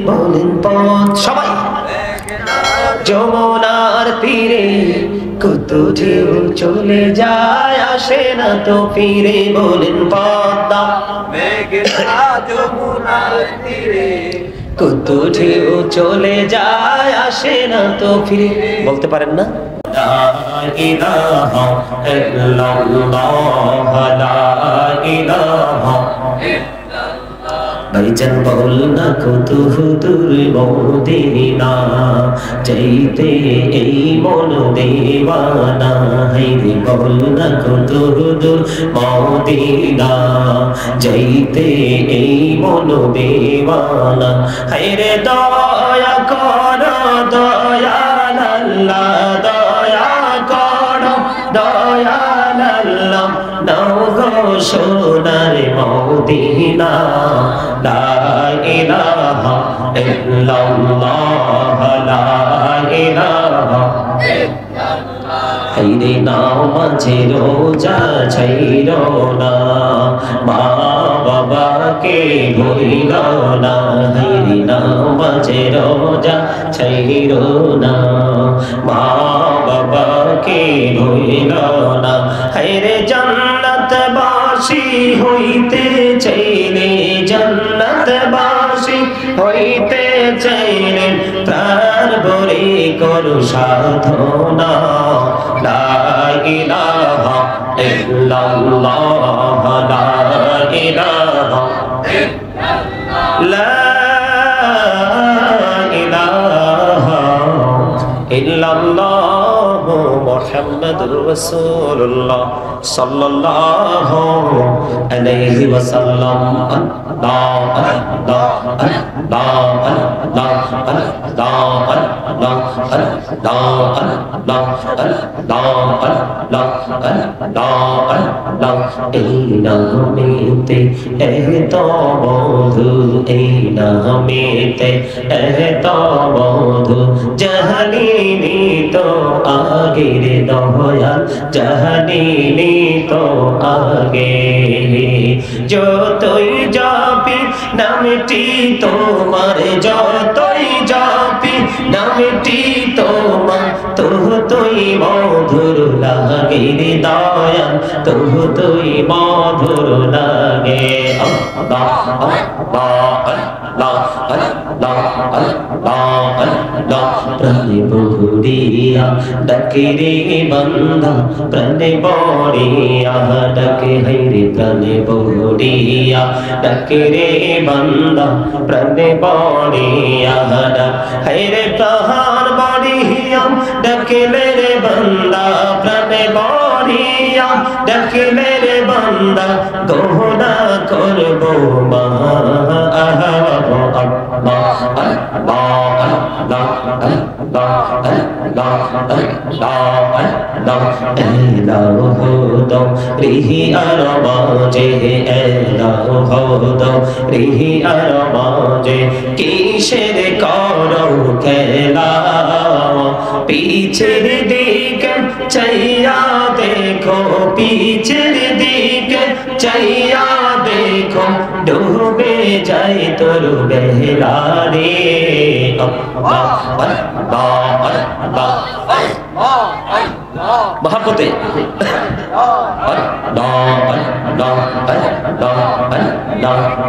বলেন পথ সবাই যমুনার তীরে কত ঢেউ চলে যায় আসে না তো ফিরে বলেন পদ্মা মেঘনা যমুনার তীরে কত ঢেউ চলে যায় আসে না তো ফিরে বলতে পারেন না লা ইলাহা ইল্লাল্লাহ লা ইলাহা ভাইজান বল না কত দূর মদিনা চাইতে এই মন দেওয়ানা হাইরে বল না কত দূর মদিনা চাইতে এই মন দেওয়ানা হাইরে দয়া কর দয়াল আল্লাহ দয়া কর দয়াল আল্লাহ নাও গো সোনার মদিনা লা ইলাহা ইল্লাল্লাহ লা ইলাহা হাইরে নাও মাঝে রোজা ছাইরো না মা বাবাকে ভুইল না হাইরে নাও মাঝে রোজা ছাইরো না মা বাবাকে ভুইল না হাইরে জান্নাতবাসী হইতে চাইলে জান্নাতবাসী হইতে চাইলে প্রাণ ভরে করো সাধনা লা ইলাহা ইল্লাল্লাহ লা ইলাহা লা ইলাহা ইল্লাল্লাহ মুহাম্মাদুর রাসূলুল্লাহ সাল্লাল্লাহু আলাইহি ওয়াসাল্লাম এই নামেতে এত বন্ধু এই নামেতে এত বন্ধু জাহালিনি তো আগের দয়াল জাহালিনি তো আগে যতই যাবি নামটি তোমার যতই যাবি নামটি তোমার তুই মধুর লাগে দয়াল তুই মধুর লাগে আল্লাহ আল্লাহ আল্লাহ আল্লাহ আল্লাহ আল্লাহ প্রাণে বহুরিয়া ডাকে রে বান্দা প্রাণে বড়িয়া ডাকে হাইরে প্রাণে বহুরিয়া ডাকে রে বান্দা প্রাণে বড়িয়া হাইরে প্রাণ বড়িয়া ডাকলে রে বান্দা প্রাণে বড়িয়া ডাকলে রে বান্দা গোনা করবো মা কিসের করো খেলা পিছের দিকে চাইয়া দেখো পিছের দিকে চাইয়া দেখো ডুবে যাই তোর বেলা রে মহাপতে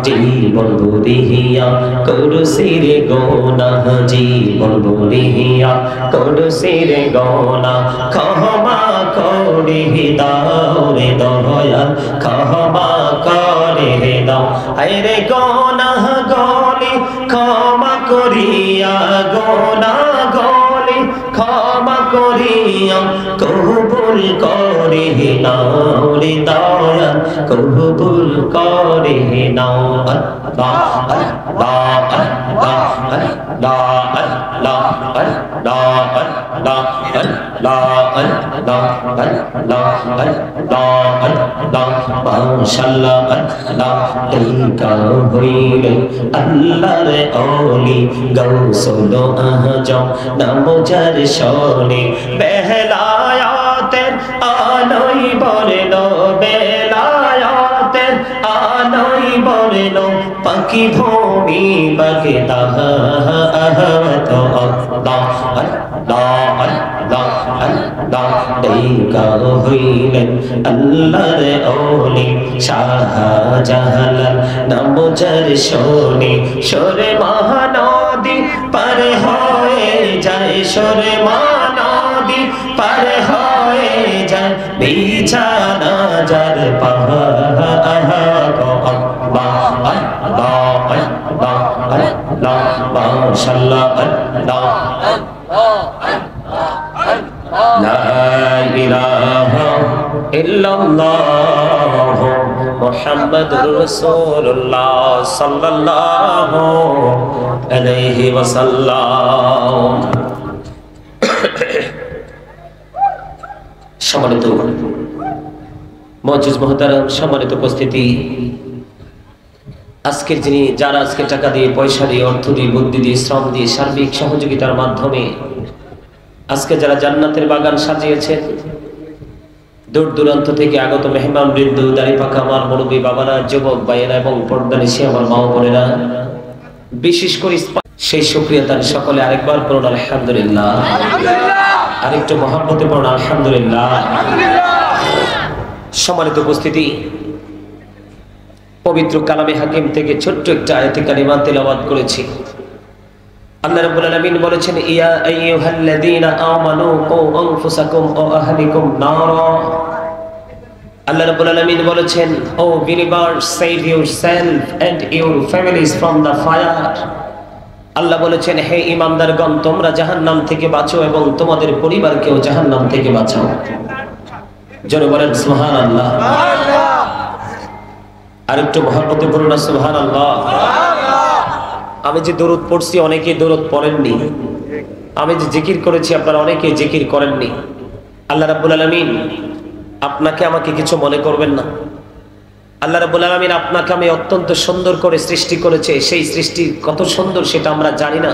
জীবন বলিয়া করুসির গোনা জীবন বলিয়া করুসির গোনা ক্ষমা করে দাও রে দয়াল ক্ষমা করে দাও হায়রে গোনা গলি ক্ষমা করিয়া গোনা গলি ক্ষমা করিয়া কবুল করে নাও রে দয়াল কবুল করে নাও আল্লাহ আল্লাহ আল্লাহ আল্লাহ আল্লাহ আল্লাহ আল্লাহ আল্লাহ আল্লাহ আল্লাহ মাশাআল্লাহ আল্লাহ লেখা হইলে আল্লাহর ওলি গৌসুল আজম নাম যার শোনে বেলায়াতের আলোয় বলল বেলায়াতের সূর্যের আলোয় বর্ণ পাখি ভূমি বাগে দাহাত আল্লাহ আল্লাহ আল্লাহ আল্লাহ দেখা হইলেন আল্লাহর ওলি শাহজালাল নাম যার শোনে সরে মহানদী পার হয়ে যায় সরে মহানদী পার হয়ে যায় বিছানা যার পাহাড় আল্লাহ আল্লাহ আল্লাহ আল্লাহ মাশাআল্লাহ আল্লাহ লা ইলাহা ইল্লাল্লাহ মুহাম্মাদুর রাসূলুল্লাহ সাল্লাল্লাহু আলাইহি ওয়াসাল্লাম। সম্মানিত মুআজ্জিজ মুহতারাম, সম্মানিত উপস্থিতি, আজকের যারা আজকে টাকা দিয়ে, পয়সা দিয়ে, অর্থ দিয়ে, বুদ্ধি দিয়ে, শ্রম দিয়ে, সার্বিক সহযোগিতার মাধ্যমে আজকে যারা জান্নাতের বাগান সাজিয়েছেন, দূর দূরান্ত থেকে আগত মেহমান বৃন্দ, দাড়ি পাকা আমার মুরব্বী বাবারা, যুবক ভাইয়েরা এবং পর্দানিশী আমার মা বোনেরা, বিশেষ করে সেই শুকরিয়া তার সকলে আরেকবার পড়ুন আলহামদুলিল্লাহ, আরেকটু মহব্বতে পড়ুন আলহামদুলিল্লাহ। সম্মানিত উপস্থিতি, পবিত্র কালামে হাকিম থেকে ছোট্ট একটা আয়াতে কারিমা তেলাওয়াত করেছি। আল্লাহ রাব্বুল আলামিন বলেছেন, ইয়া আইয়ুহাল্লাযীনা আমানু কু আনফুসাকুম ওয়া আহলিকুম নারা। আল্লাহ রাব্বুল আলামিন বলেছেন, ও believers, save yourself and your families from the fire। আল্লাহ বলেছেন, হে ঈমানদারগণ, তোমরা জাহান্নাম থেকে বাঁচো এবং তোমাদের পরিবারকেও জাহান্নাম থেকে বাঁচাও। জোরে বলেন সুবহানাল্লাহ। আর একটু মহব্বতে বলুন না সুবহানাল্লাহ। আমি যে দরুদ পড়ছি অনেকেই দরুদ পড়েননি, আমি যে জিকির করেছি আপনারা অনেকেই জিকির করেননি। আল্লাহ রাব্বুল আলামিন আপনাকে আমাকে কিছু মনে করবেন না। আল্লাহ রাব্বুল আলামিন আপনাকে আমি অত্যন্ত সুন্দর করে সৃষ্টি করেছে, সেই সৃষ্টি কত সুন্দর সেটা আমরা জানি না,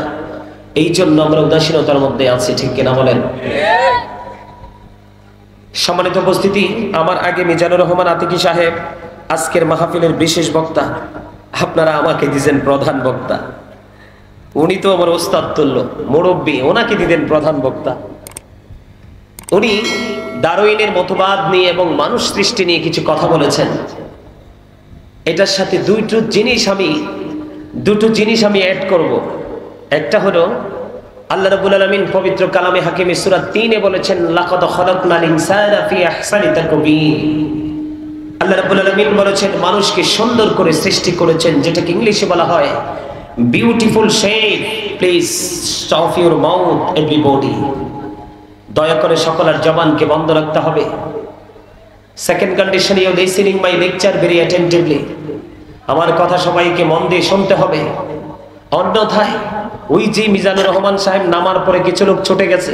এই জন্য আমরা উদাসীনতার মধ্যে আছি, ঠিক কিনা বলেন? সম্মানিত উপস্থিতি, আমার আগে মিজানুর রহমান আতিকি সাহেব আজকের মাহফিলের বিশেষ বক্তা, আপনারা আমাকে দিয়েছেন প্রধান বক্তা। উনি তো আমার ওস্তাদ তুল্য মুরব্বী, ওনাকে দিলেন প্রধান বক্তা। উনি ডারউইনের মতবাদ নিয়ে এবং মানুষ সৃষ্টি নিয়ে কিছু কথা বলেছেন। এটার সাথে দুটো জিনিস আমি অ্যাড করব। একটা হলো আল্লাহ রাব্বুল আলামিন পবিত্র কালামে হাকিমে সূরা 3 এ বলেছেন, লাকাদ খালাকনাল ইনসানা ফি আহসানি তাকবীর। আল্লাহ রাব্বুল আলামিন বলেছেন, মানুষকে সুন্দর করে সৃষ্টি করেছেন, যেটাকে ইংলিশে বলা হয় beautiful shape. Please stop your mouth everybody. দয়া করে সকলের জবানকে বন্ধ রাখতে হবে। Second condition, you listening my lecture very attentively. আমার কথা সবাইকে মন দিয়ে শুনতে হবে, অন্যথায় ওই যে মিজানুর রহমান সাহেব নামার পরে কিছু লোক ছুটে গেছে,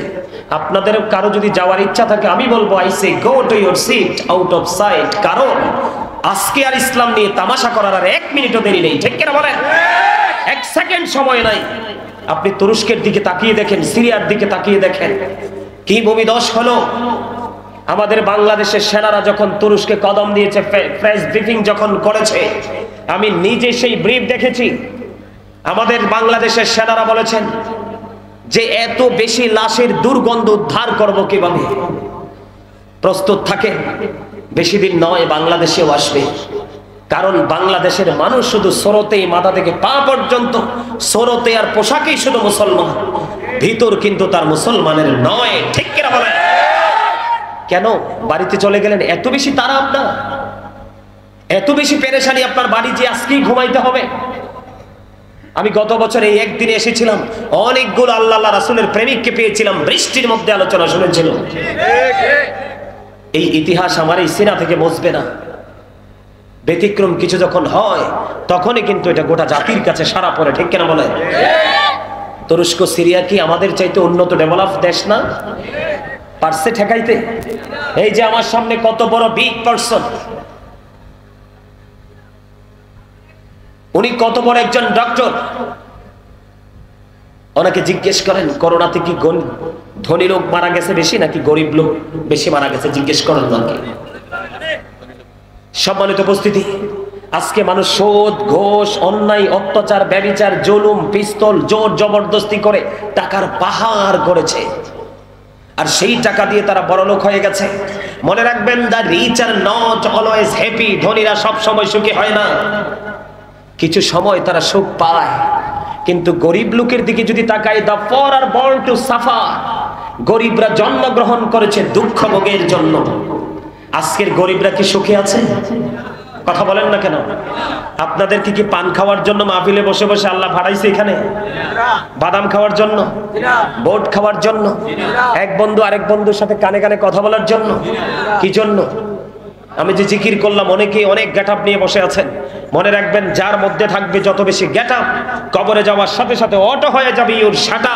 আপনাদের কারো যদি যাওয়ার ইচ্ছা থাকে আমি বলবো, I say go to your seat out of sight. কারণ আজকে আর ইসলাম নিয়ে তামাশা করার আর 1 মিনিটও দেরি নেই, ঠিক কিনা বলেন? 1 সেকেন্ড সময় নাই। আপনি তুরস্কের দিকে তাকিয়ে দেখেন, সিরিয়ার দিকে তাকিয়ে দেখেন, কি ভূমিধস হলো। আমাদের বাংলাদেশের সেনারা যখন তুরস্কে কদম দিয়েছে, প্রেস ব্রিফিং যখন করেছে, আমি নিজে সেই ব্রিফ দেখেছি। আমাদের বাংলাদেশের সেনারা বলেছেন যে এত বেশি লাশের দুর্গন্ধ উদ্ধার করব কিভাবে। প্রস্তুত থাকে, বেশি দিন নয় বাংলাদেশেও আসবে। কারণ বাংলাদেশের মানুষ শুধু সরতে মাথা থেকে পা পর্যন্ত, সরতে আর পোশাকেই শুধু মুসলমান, ভিতর কিন্তু তার মুসলমানের নয়, ঠিক কিনা বলেন? কেন বাড়িতে চলে গেলেন? এত বেশি তারা আপনার, এত বেশি পেরেশানি আপনার বাড়ি যে আজকেই ঘুমাইতে হবে। আমি গত বছর এই একদিনে এসেছিলাম, অনেকগুলো আল্লাহ রাসূলের প্রেমিককে পেয়েছিলাম, বৃষ্টির মধ্যে আলোচনা শুনেছিল। এই ইতিহাস আমার এই সিনা থেকে মুছবে না। ব্যতিক্রম কিছু যখন হয় তখনই কিন্তু এটা গোটা জাতির কাছে সারা পড়ে, ঠিক কিনা বলে? তুরস্ক সিরিয়া কি আমাদের চাইতে উন্নত ডেভেলপ দেশ না? পারছে ঠেকাইতে? এই যে আমার সামনে কত বড় বিগ পারসন, উনি কত বড় একজন ডক্টর। ওনাকে জিজ্ঞেস করেন করোনাতে কি ধনী লোক মারা গেছে বেশি নাকি গরিব লোক বেশি মারা গেছে, জিজ্ঞেস করেন ওনাকে। সম্মানিত উপস্থিতি, আজকে মানুষ সুদ, ঘোষ, অন্যায়, অত্যাচার, ব্যভিচার, জুলুম, পিস্তল, জোর জবরদস্তি করে টাকার পাহাড় করেছে, আর সেই টাকা দিয়ে তারা বড়লোক হয়ে গেছে। মনে রাখবেন, the rich are not always happy. ধনীরা সব সময় সুখী হয় না, কিছু সময় তারা সুখ পায়। কিন্তু গরিব লোকের দিকে যদি তাকাই, the poor are born to suffer. গরিবরা জন্মগ্রহণ করেছে দুঃখ ভোগের জন্য। আজকের গরিবরা কি সুখী আছে? কথা বলেন না কেন? আপনাদের কি পান খাওয়ার জন্য মাহফিলে বসে বসে আল্লাহ ভাড়াইছে এখানে? বাদাম খাওয়ার জন্য, বোট খাওয়ার জন্য, এক বন্ধু আরেক বন্ধুর সাথে কানে কানে কথা বলার জন্য? কি জন্য? আমি যে জিকির করলাম, অনেকেই অনেক গেটআপ নিয়ে বসে আছেন। মনে রাখবেন, যার মধ্যে থাকবে যত বেশি গেটআপ, কবরে যাওয়ার সাথে সাথে অটো হয়ে যাবে ইউর শাটা।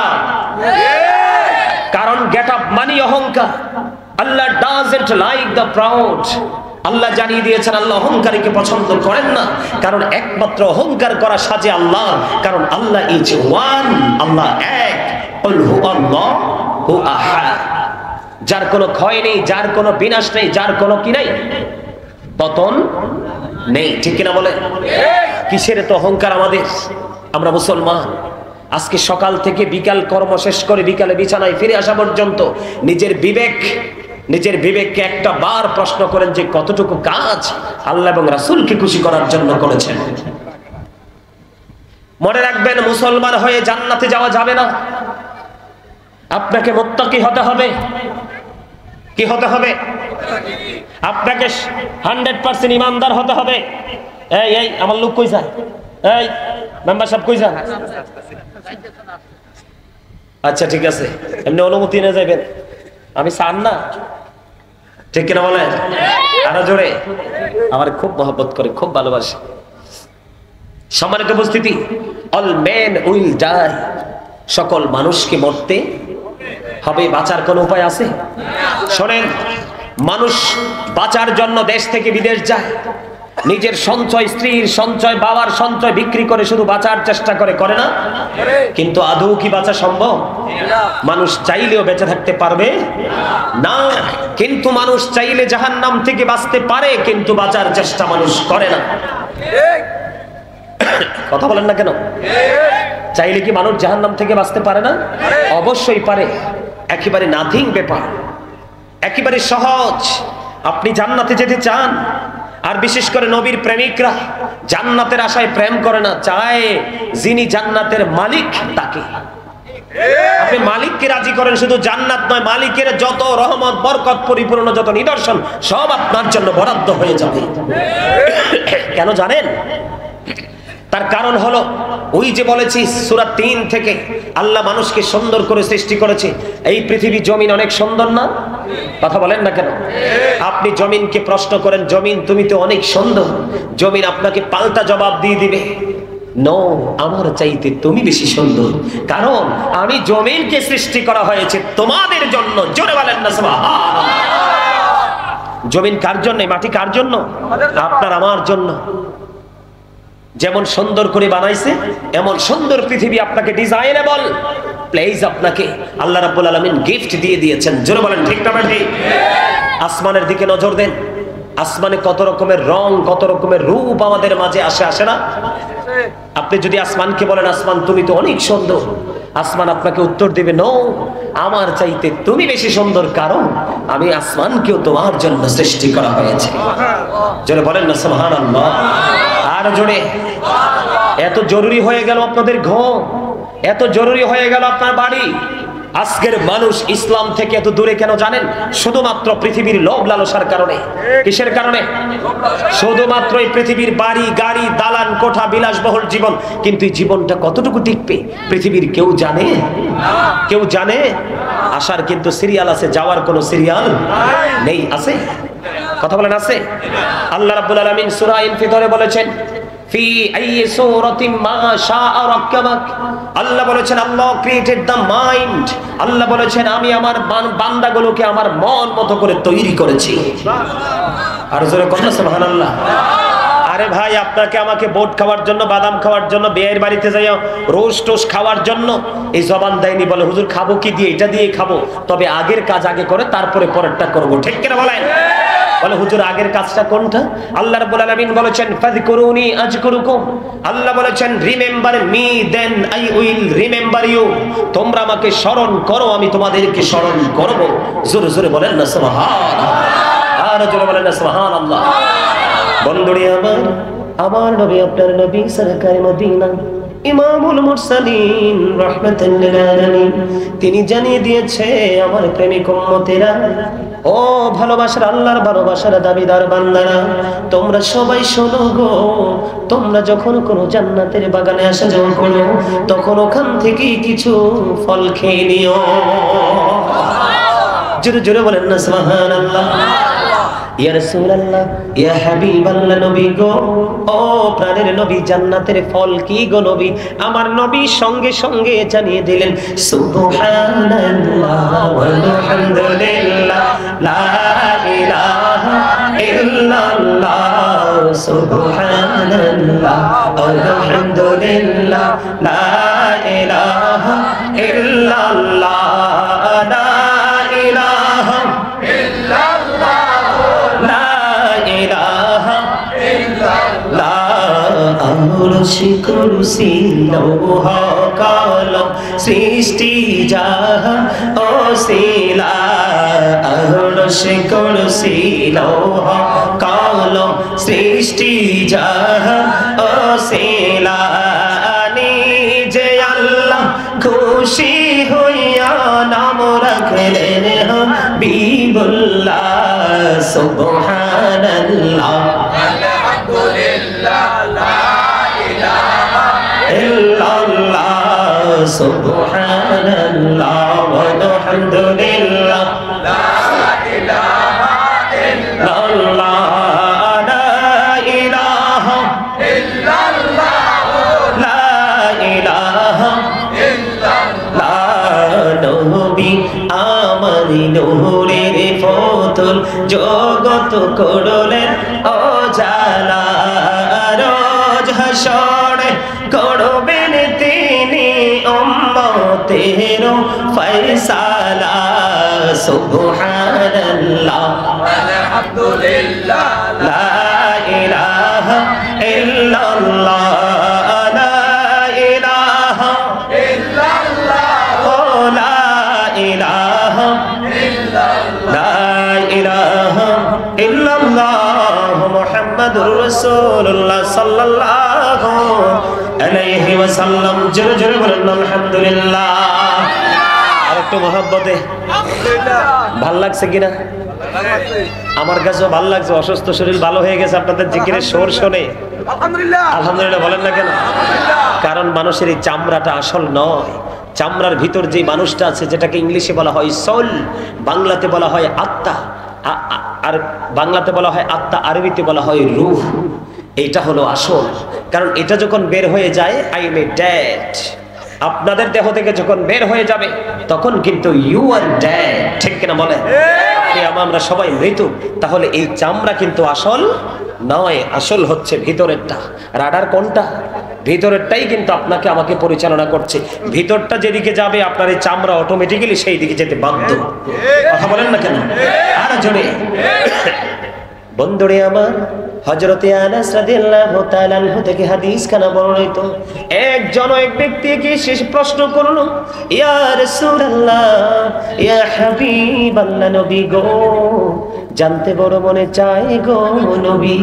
কারণ গেটআপ মানি অহংকার। আল্লাহ ডাজন্ট লাইক দ্য প্রাউড। আল্লাহ জানিয়ে দিয়েছেন আল্লাহ অহংকারীকে পছন্দ করেন না, কারণ একমাত্র অহংকার করা সাজে আল্লাহ। কারণ আল্লাহ ইজ ওয়ান, আল্লাহ এক। কুল হুয়াল্লাহু আহাদ। যার কোনো ক্ষয় নেই, যার কোনো বিনাশ নেই, যার কোনো কি নেই, পতন নেই। ঠিক কিনা বলে? কিসের তো অহংকার আমাদের? আমরা মুসলমান। আজকে সকাল থেকে বিকাল কর্ম শেষ করে বিকালে বিছানায় ফিরে আসা পর্যন্ত নিজের বিবেককে একটা বার প্রশ্ন করেন যে কতটুকু কাজ আল্লাহ এবং রাসূলকে খুশি করার জন্য করেছেন। মনে রাখবেন, মুসলমান হয়ে জান্নাতে যাওয়া যাবে না। আপনাকে মুত্তাকি হতে হবে। কি হতে হবে? আপনাকে 100% ইমানদার হতে হবে। এই আমার লোক কই যায়? এই মেম্বার সাহেব কই যান? আচ্ছা ঠিক আছে, এমনি অনুমতি নিয়ে যাবেন, আমি চান না। ঠিক কিনা বলেন? আরো জোরে। আমার খুব মহব্বত করে, খুব ভালোবাসে। সম্মানিত উপস্থিতি, অল মেন উইল ডাই। সকল মানুষকে মরতে হবে। বাঁচার কোনো উপায় আছে? শোনেন, মানুষ বাঁচার জন্য দেশ থেকে বিদেশ যায়, নিজের সঞ্চয়, স্ত্রীর সঞ্চয়, বাবার সঞ্চয় বিক্রি করে শুধু বাঁচার চেষ্টা করে না? কিন্তু আদৌ কি বাঁচা সম্ভব? মানুষ চাইলেও বেঁচে থাকতে পারবে না। কিন্তু মানুষ চাইলে জাহান্নাম থেকে বাঁচতে পারে, কিন্তু বাঁচার চেষ্টা মানুষ করে না। কথা বলেন না কেন? চাইলে কি মানুষ জাহান্নাম থেকে বাঁচতে পারে না? অবশ্যই পারে। একেবারে নাথিং ব্যাপার, একেবারে সহজ। আপনি জান্নাতে যেতে চান, আর বিশেষ করে নবীর প্রেমিকরা জান্নাতের আশায় প্রেম করে না, চায় যিনি জান্নাতের মালিক তাকে। আপনি মালিককে রাজি করেন, শুধু জান্নাত নয়, মালিকের যত রহমত, বরকত, পরিপূর্ণ যত নিদর্শন সব আপনার জন্য বরাদ্দ হয়ে যাবে। কেন জানেন? তার কারণ হলো, ওই যে বলেছি সূরা ৩ থেকে, আল্লাহ মানুষকে সুন্দর করে সৃষ্টি করেছে। এই পৃথিবী জমিন অনেক সুন্দর না? কথা বলেন না কেন? আপনি জমিনকে প্রশ্ন করেন, জমিন তুমি তো অনেক সুন্দর, জমিন আপনাকে পাল্টা জবাব দিয়ে দিবে, নো, আমার চাইতে তুমি বেশি সুন্দর, কারণ আমি জমিনকে সৃষ্টি করা হয়েছে তোমাদের জন্য। জোরে বলেন না সুবহানাল্লাহ। জমিন কার জন্য? মাটি কার জন্য? আপনার আমার জন্য। যেমন সুন্দর করে বানাইছে, এমন সুন্দর পৃথিবী আপনাকে ডিজাইনেবল প্লেস আপনাকে আল্লাহ রাব্বুল আলামিন গিফট দিয়ে দিয়েছেন। জোরে বলেন ঠিক না ঠিক? আসমানের দিকে নজর দেন, আসমানে কত রকমের রং, কত রকমের রূপ আমাদের মাঝে আসে না? আপনি যদি আসমানকে বলেন, আসমান তুমি তো অনেক সুন্দর, আসমান আপনাকে উত্তর দিবে, নো, আমার চাইতে তুমি বেশি সুন্দর, কারণ আমি আসমানকেও তোমার জন্য সৃষ্টি করা হয়েছে। জোরে বলেন না সুবহানাল্লাহ। আর জোরে। এত জরুরি হয়ে গেল আপনাদের ঘর, এত জরুরি হয়ে গেল আপনার বাড়ি। আজকের মানুষ ইসলাম থেকে এত দূরে কেন জানেন? শুধুমাত্র পৃথিবীর লোভ লালসার কারণে। কিসের কারণে? শুধুমাত্র এই পৃথিবীর বাড়ি, গাড়ি, দালান, কোঠা, বিলাসবহুল জীবন। কিন্তু এই জীবনটা কতটুকু টিকবে পৃথিবীর কেউ জানে? কেউ জানে? আসার কিন্তু সিরিয়াল আছে, যাওয়ার কোনো সিরিয়াল নেই। আছে? কথা বলেন আছে? আল্লাহ রাব্বুল আলামিন সূরা ইনফিতরে বলেছেন, ফি আইয়ি সূরাতিন মা শাআ রাক্কাবাক। আল্লাহ বলেছেন, আল্লাহ ক্রিয়েটেড দ্য মাইন্ড। আল্লাহ বলেছেন, আমি আমার বান্দাগুলোকে আমার মন মতো করে তৈরি করেছি। আর জোরে কথা সুবহানাল্লাহ। আরে ভাই, আপনাকে আমাকে বোট খাওয়ার জন্য, বাদাম খাওয়ার জন্য, বিয়ের বাড়িতে যাইও রোস্ট টোস্ট খাওয়ার জন্য এই জবান দেয়নি। বলে, হুজুর খাবো কি দিয়ে? এটা দিয়ে খাবো, তবে আগের কাজ আগে করে তারপরে পরেরটা করবো। ঠিক কিনা বলেন? বলে হুজুর আগের কাজটা কোনটা? আল্লাহ রাব্বুল আলামিন বলেছেন ফাযকুরুনি আযকুরুকুম। আল্লাহ বলেছেন remember me then I will remember you. তোমরা আমাকে স্মরণ করো, আমি তোমাদেরকে স্মরণ করব। জোরে জোরে বলেন না সুবহানাল্লাহ, আর জোরে বলেন না সুবহানাল্লাহ। বন্ধুরে আমার নবী, আপনার নবী সরকারে মদিনা ইমামুল মুরসালিন রাহমাতাল লিল আলামিন, তিনি জানিয়ে দিয়েছে আমার প্রেমিক উম্মতেরা, ও ভালোবাসার আল্লাহর ভালোবাসার দাবিদার বান্দারা, তোমরা সবাই শোনো গো, তোমরা যখন কোনো জান্নাতের বাগানে আসা যাওয়া করো তখন ওখান থেকে কিছু ফল খেয়ে নিও। জোরে জোরে বলেন না সুবহানাল্লাহ। ইয়া রাসূলুল্লাহ, ইয়া হাবিবাল্লাহ, নবী গো, ও প্রাণের নবী, জান্নাতের ফল কি গো নবী? আমার নবী সঙ্গে সঙ্গে জানিয়ে দিলেন সুবহানাল্লাহ ওয়ালহামদুলিল্লাহ লা ইলাহা ইল্লাল্লাহ, সুবহানাল্লাহ ওয়ালহামদুলিল্লাহ লা ইলাহা ইল্লাল্লাহ, লা ইলাহা কুরসি লৌহ কলম সৃষ্টি জাহান ওসিলা, আরশ কুরসি লৌহ কলম সৃষ্টি জাহান ওসিলা, নিজে আল্লাহ খুশি হইয়া নাম রাখলেন হাবিবুল্লাহ, সুবহানাল্লাহ আলহামদুলিল্লাহ লা ইলাহা ইল্লাল্লাহ, সুবহানাল্লাহ ওয়ালহামদুলিল্লাহ লা ইলাহা ইল্লাল্লাহ, লা ইলাহা ইল্লাল্লাহ, লা ইলাহা ইল্লাল্লাহ। নবী আমার নূরের ফতুল, জগত করলেন উজালা, রোজ হাসরে করবেন তিনি উম্মতের ফয়সালা, সুবহানাল্লাহ আলহামদুলিল্লাহ লা ইলাহা ইল্লাল্লাহ, লা ইলাহা ইল্লাল্লাহ, লা ইলাহা ইল্লাল্লাহ, লা ইলাহা ইল্লাল্লাহ মুহাম্মাদুর রাসূলুল্লাহ সাল্লাল্লাহু আলাইহি ওয়াসাল্লাম। জোরে জোরে বলেন আলহামদুলিল্লাহ। আরেকটু মহব্বতে ভাল লাগছে কিনা? আমার কাছেও ভাল লাগছে, অসুস্থ শরীর ভালো হয়ে গেছে আপনাদের জিকিরের সুর শুনে। আলহামদুলিল্লাহ আলহামদুলিল্লাহ বলেন না কেন? কারণ মানুষের এই চামড়াটা আসল নয়, চামড়ার ভিতর যে মানুষটা আছে, যেটাকে ইংলিশে বলা হয় সোল, বাংলাতে বলা হয় আত্মা, আর বাংলাতে বলা হয় আত্মা, আরবিতে বলা হয় রূহ, এটা হলো আসল। কারণ এটা যখন বের হয়ে যায়, আই এম এ ডেড, আপনাদের দেহ থেকে যখন বের হয়ে যাবে তখন কিন্তু ইউ আর ডেড, ঠিক কিনা বলেন? আমরা সবাই মৃত্যু। তাহলে এই চামড়া কিন্তু আসল নয়, আসল হচ্ছে ভিতরেরটা। রাডার কোনটা? ভিতরেরটাই কিন্তু আপনাকে আমাকে পরিচালনা করছে। ভিতরটা যেদিকে যাবে আপনার এই চামড়া অটোমেটিক্যালি সেই দিকে যেতে বাধ্য। কথা বলেন না কেন? আর জোরে বন্ধুরে আমার, হযরতে আনাস রাদিয়াল্লাহু তাআলা আনহু থেকে হাদিস খানা বর্ণিত, একজন এক ব্যক্তিকে শেষ প্রশ্ন করলো, ইয়া রাসূলুল্লাহ, ইয়া হাবিবাল্লাহ, নবী গো, জানতে বড় মনে চায় গো নবী,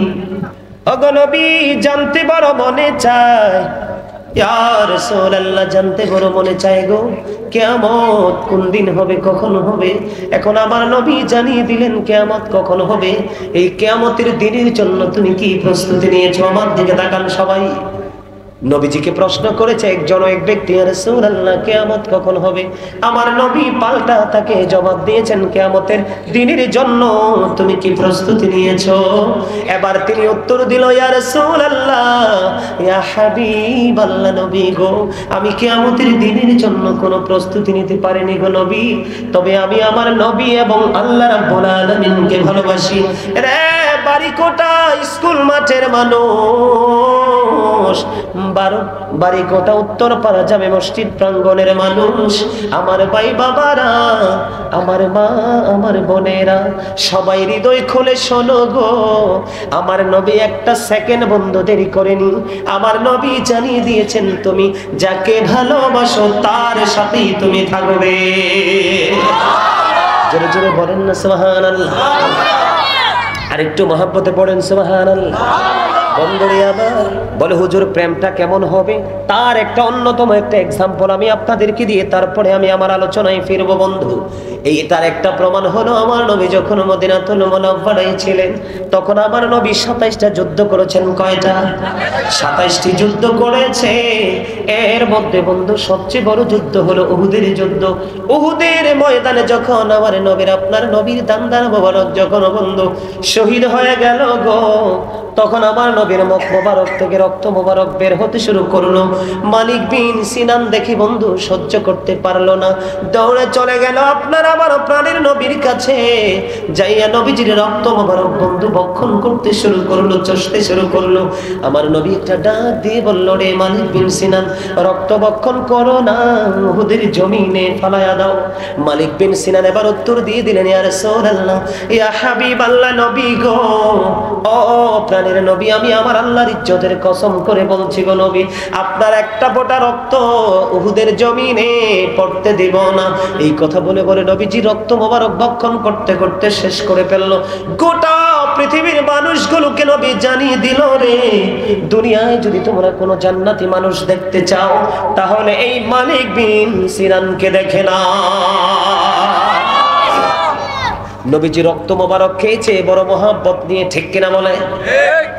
ওগো নবী, জানতে বড় মনে চায়, ইয়া রাসূলুল্লাহ, জানতে বড় মনে চায় গো, কিয়ামত কোন দিন হবে, কখন হবে? এখন আমার নবী জানিয়ে দিলেন কিয়ামত কখন হবে। এই কিয়ামতের দিনের জন্য তুমি কি প্রস্তুতি নিয়েছো? আমার দিকে তাকান সবাই। নবীজিকে প্রশ্ন করেছে একজন এক ব্যক্তি, ইয়া রাসূলুল্লাহ, কিয়ামত কখন হবে? আমার নবী পাল্টা তাকে জবাব দিয়েছেন, কিয়ামতের দিনের জন্য তুমি কি প্রস্তুতি নিয়েছো? এবার তিনি উত্তর দিল, ইয়া রাসূলুল্লাহ, ইয়া হাবিবাল্লাহ, নবী গো, আমি কিয়ামতের দিনের জন্য কোনো প্রস্তুতি নিতে পারিনি গো নবী, তবে আমি আমার নবী এবং আল্লাহ রাব্বুল আলামিনকে ভালোবাসি। রে বাড়িকোটা স্কুল মাঠের মানুষ, মানুষ, বাড়ি গোটা উত্তরপাড়া জামে মসজিদ প্রাঙ্গণের মানুষ, আমার ভাই বাবারা, আমার মা, আমার বোনেরা, সবাই হৃদয় খুলে শোনো গো, আমার নবী একটা সেকেন্ড বন্ধু দেরি করেনি। আমার নবী জানিয়ে দিয়েছেন তুমি যাকে ভালোবাসো তার সাথেই তুমি থাকবে। জোরে জোরে বলেন না সুবহানাল্লাহ। আর একটু মহব্বতে পড়েন সুবহানাল্লাহ। বন্ধুরে আবার বলে হুজুর প্রেমটা কেমন হবে, তার একটা অন্যতম একটা এক্সাম্পল আমি আপনাদেরকে দিয়ে তারপরে আমি আমার আলোচনায় ফিরবো বন্ধু। এই তার একটা প্রমাণ হলো আমার নবী যখন মদিনাতুল মুনাওয়ারায় ছিলেন তখন আমার নবী 27টা যুদ্ধ করেছেন। কয়টা? 27টি যুদ্ধ করেছে। এর মধ্যে বন্ধু সবচেয়ে বড় যুদ্ধ হলো উহুদের যুদ্ধ। উহুদের ময়দানে যখন আমার নবীর, আপনার নবীর দান্দার মোবারক যখন বন্ধু শহীদ হয়ে গেল গো, তখন আমার নবীর মুখ মোবারক থেকে রক্ত মোবারক বের হতে শুরু করলো। মালিক বিন সিনান দেখি বন্ধু সহ্য করতে পারলো না, দৌড়ে চলে গেল আপনার আমার প্রাণের নবীর কাছে, যাইয়া নবীজির রক্ত মোবারক বন্ধু ভক্ষণ করতে শুরু করলো, চষতে শুরু করলো। আমার নবী একটা ডাক দিয়ে বলল, রে মালিক বিন সিনান, রক্ত ভক্ষণ করো না, উহুদের জমিনে ফালায়া দাও। মালিক বিন সিনান এবার উত্তর দিয়ে দিলেন, ইয়া রাসূলুল্লাহ, ইয়া হাবিবাল্লাহ, নবী গো, ও প্রাণের নবী, আমি আমার আল্লাহর ইজ্জতের কসম করে বলছি গো নবী, আপনার একটা ফোঁটা রক্ত উহুদের জমিনে পড়তে দিব না। এই কথা বলে বলে নবীজি রক্ত মোবারক ভক্ষণ করতে করতে শেষ করে ফেললো। গোটা পৃথিবীর মানুষগুলোকে নবী জানিয়ে দিল, রে দুনিয়ায় যদি তোমরা কোনো জান্নাতি মানুষ দেখতে চাও তাহলে এই মালিক বিন সিনানকে দেখে না। নবীজি রক্ত মোবারক খেয়েছে বড় মহব্বত নিয়ে, ঠিক কিনা বলে?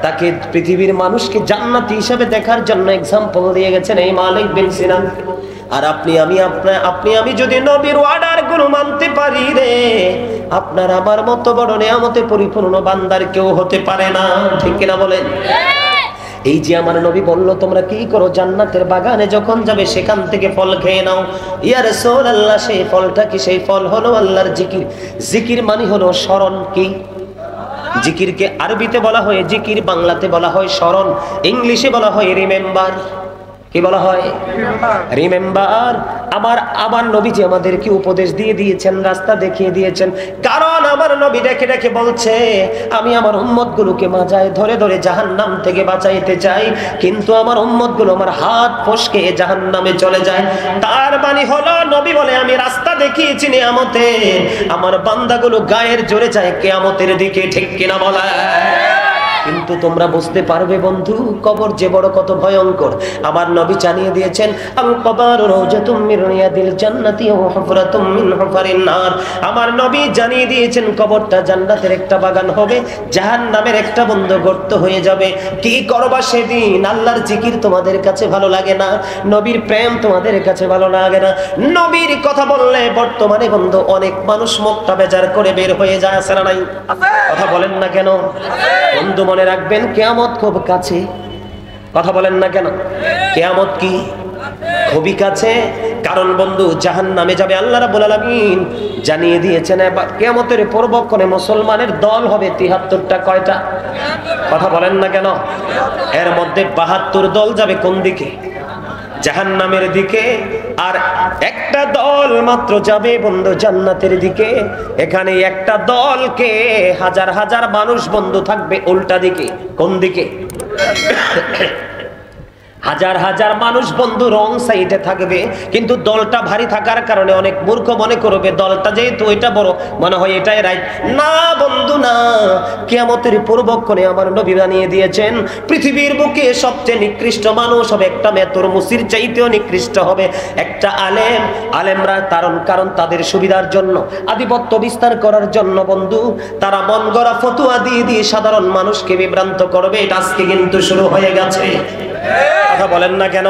তাকে পৃথিবীর মানুষকে জান্নাতি হিসেবে দেখার জন্য এক্সাম্পল দিয়ে গেছেন এই মালিক বিন সিনান। আর আপনি আমি যদি নবীর অর্ডার গুলো মানতে পারি, রে আপনার আমার মতো বড় নিয়ামতে পরিপূর্ণ বান্দার কেউ হতে পারে না, ঠিক কিনা বলেন? এই যে আমার নবী বলল তোমরা কি করো, জান্নাতের বাগানে যখন যাবে সেখান থেকে ফল খেয়ে নাও। ইয়া রাসূলুল্লাহ, সেই ফলটা কি? সেই ফল হলো আল্লাহর জিকির। জিকির মানে হলো স্মরণ। কি জিকিরকে আরবিতে বলা হয় জিকির, বাংলাতে বলা হয় স্মরণ, ইংলিশে বলা হয় রিমেম্বার। কি বলা হয়? রিমেম্বার। আমার নবীজি আমাদেরকে উপদেশ দিয়ে দিয়েছেন, রাস্তা দেখিয়ে দিয়েছেন। কারণ আমার নবী ডেকে ডেকে বলছে, আমি আমার উম্মতগুলোকে মাজায় ধরে ধরে জাহান্নাম থেকে বাঁচাইতে চাই, কিন্তু আমার উম্মতগুলো আমার হাত ফসকে জাহান্নামে চলে যায়। তার মানে হলো নবী বলে, আমি রাস্তা দেখিয়েছি নিয়ামতে, আমার বান্দাগুলো গায়ের জোরে যায় কিয়ামতের দিকে, ঠিক কিনা বলা? কিন্তু তোমরা বুঝতে পারবে বন্ধু, কবর যে বড় কত ভয়ঙ্কর। আমার নবী জানিয়ে দিয়েছেন, আল কবর রাউজাতুম মিন রিয়াদিল জান্নাতি ওয়া হুফরাতুম মিন হুফারিন নার। আমার নবী জানিয়ে দিয়েছেন কবরটা জান্নাতের একটা বাগান হবে, জাহান্নামের একটা বন্ধ গর্ত হয়ে যাবে। কি করবা সেদিন? আল্লাহর জিকির তোমাদের কাছে ভালো লাগে না, নবীর প্রেম তোমাদের কাছে ভালো লাগে না। নবীর কথা বললে বর্তমানে বন্ধু অনেক মানুষ মুখটা বেজার করে বের হয়ে যায়, আছে না নাই? কথা বলেন না কেন বন্ধু? মনে রাখবেন কিয়ামত খুব কাছে। কথা বলেন না কেন? কিয়ামত কি খুবই কাছে। কারণ বন্ধু জাহান্নামে যাবে আল্লাহ রাব্বুল আলামিন জানিয়ে দিয়েছেন। কিয়ামতের পূর্বক্ষণে মুসলমানের দল হবে 73টা। কয়টা? কথা বলেন না কেন? এর মধ্যে 72 দল যাবে কোন দিকে? জাহান্নামের দিকে। আর একটা দল মাত্র যাবে বন্ধু জান্নাতের দিকে। এখানে একটা দলকে হাজার হাজার মানুষ বন্ধু থাকবে উল্টা দিকে। কোন দিকে? হাজার হাজার মানুষ বন্ধু রং সাইডে থাকবে, কিন্তু দলটা ভারী থাকার কারণে অনেক মূর্খ মনে করবে দলটা যেহেতু ওইটা বড়, মনে হয় এটাই রাইট। না বন্ধু না, কিয়ামতের পূর্বক্ষণে আমার নবী জানিয়ে দিয়েছেন পৃথিবীর বুকে সবচেয়ে নিকৃষ্ট মানুষ হবে একটা মেতর মুসির চাইতেও নিকৃষ্ট হবে একটা আলেম। আলেমরা কারণ তাদের সুবিধার জন্য, আধিপত্য বিস্তার করার জন্য বন্ধু তারা মন গড়া ফতুয়া দিয়ে দিয়ে সাধারণ মানুষকে বিভ্রান্ত করবে। এটা আজকে কিন্তু শুরু হয়ে গেছে। কথা বলেন না কেন?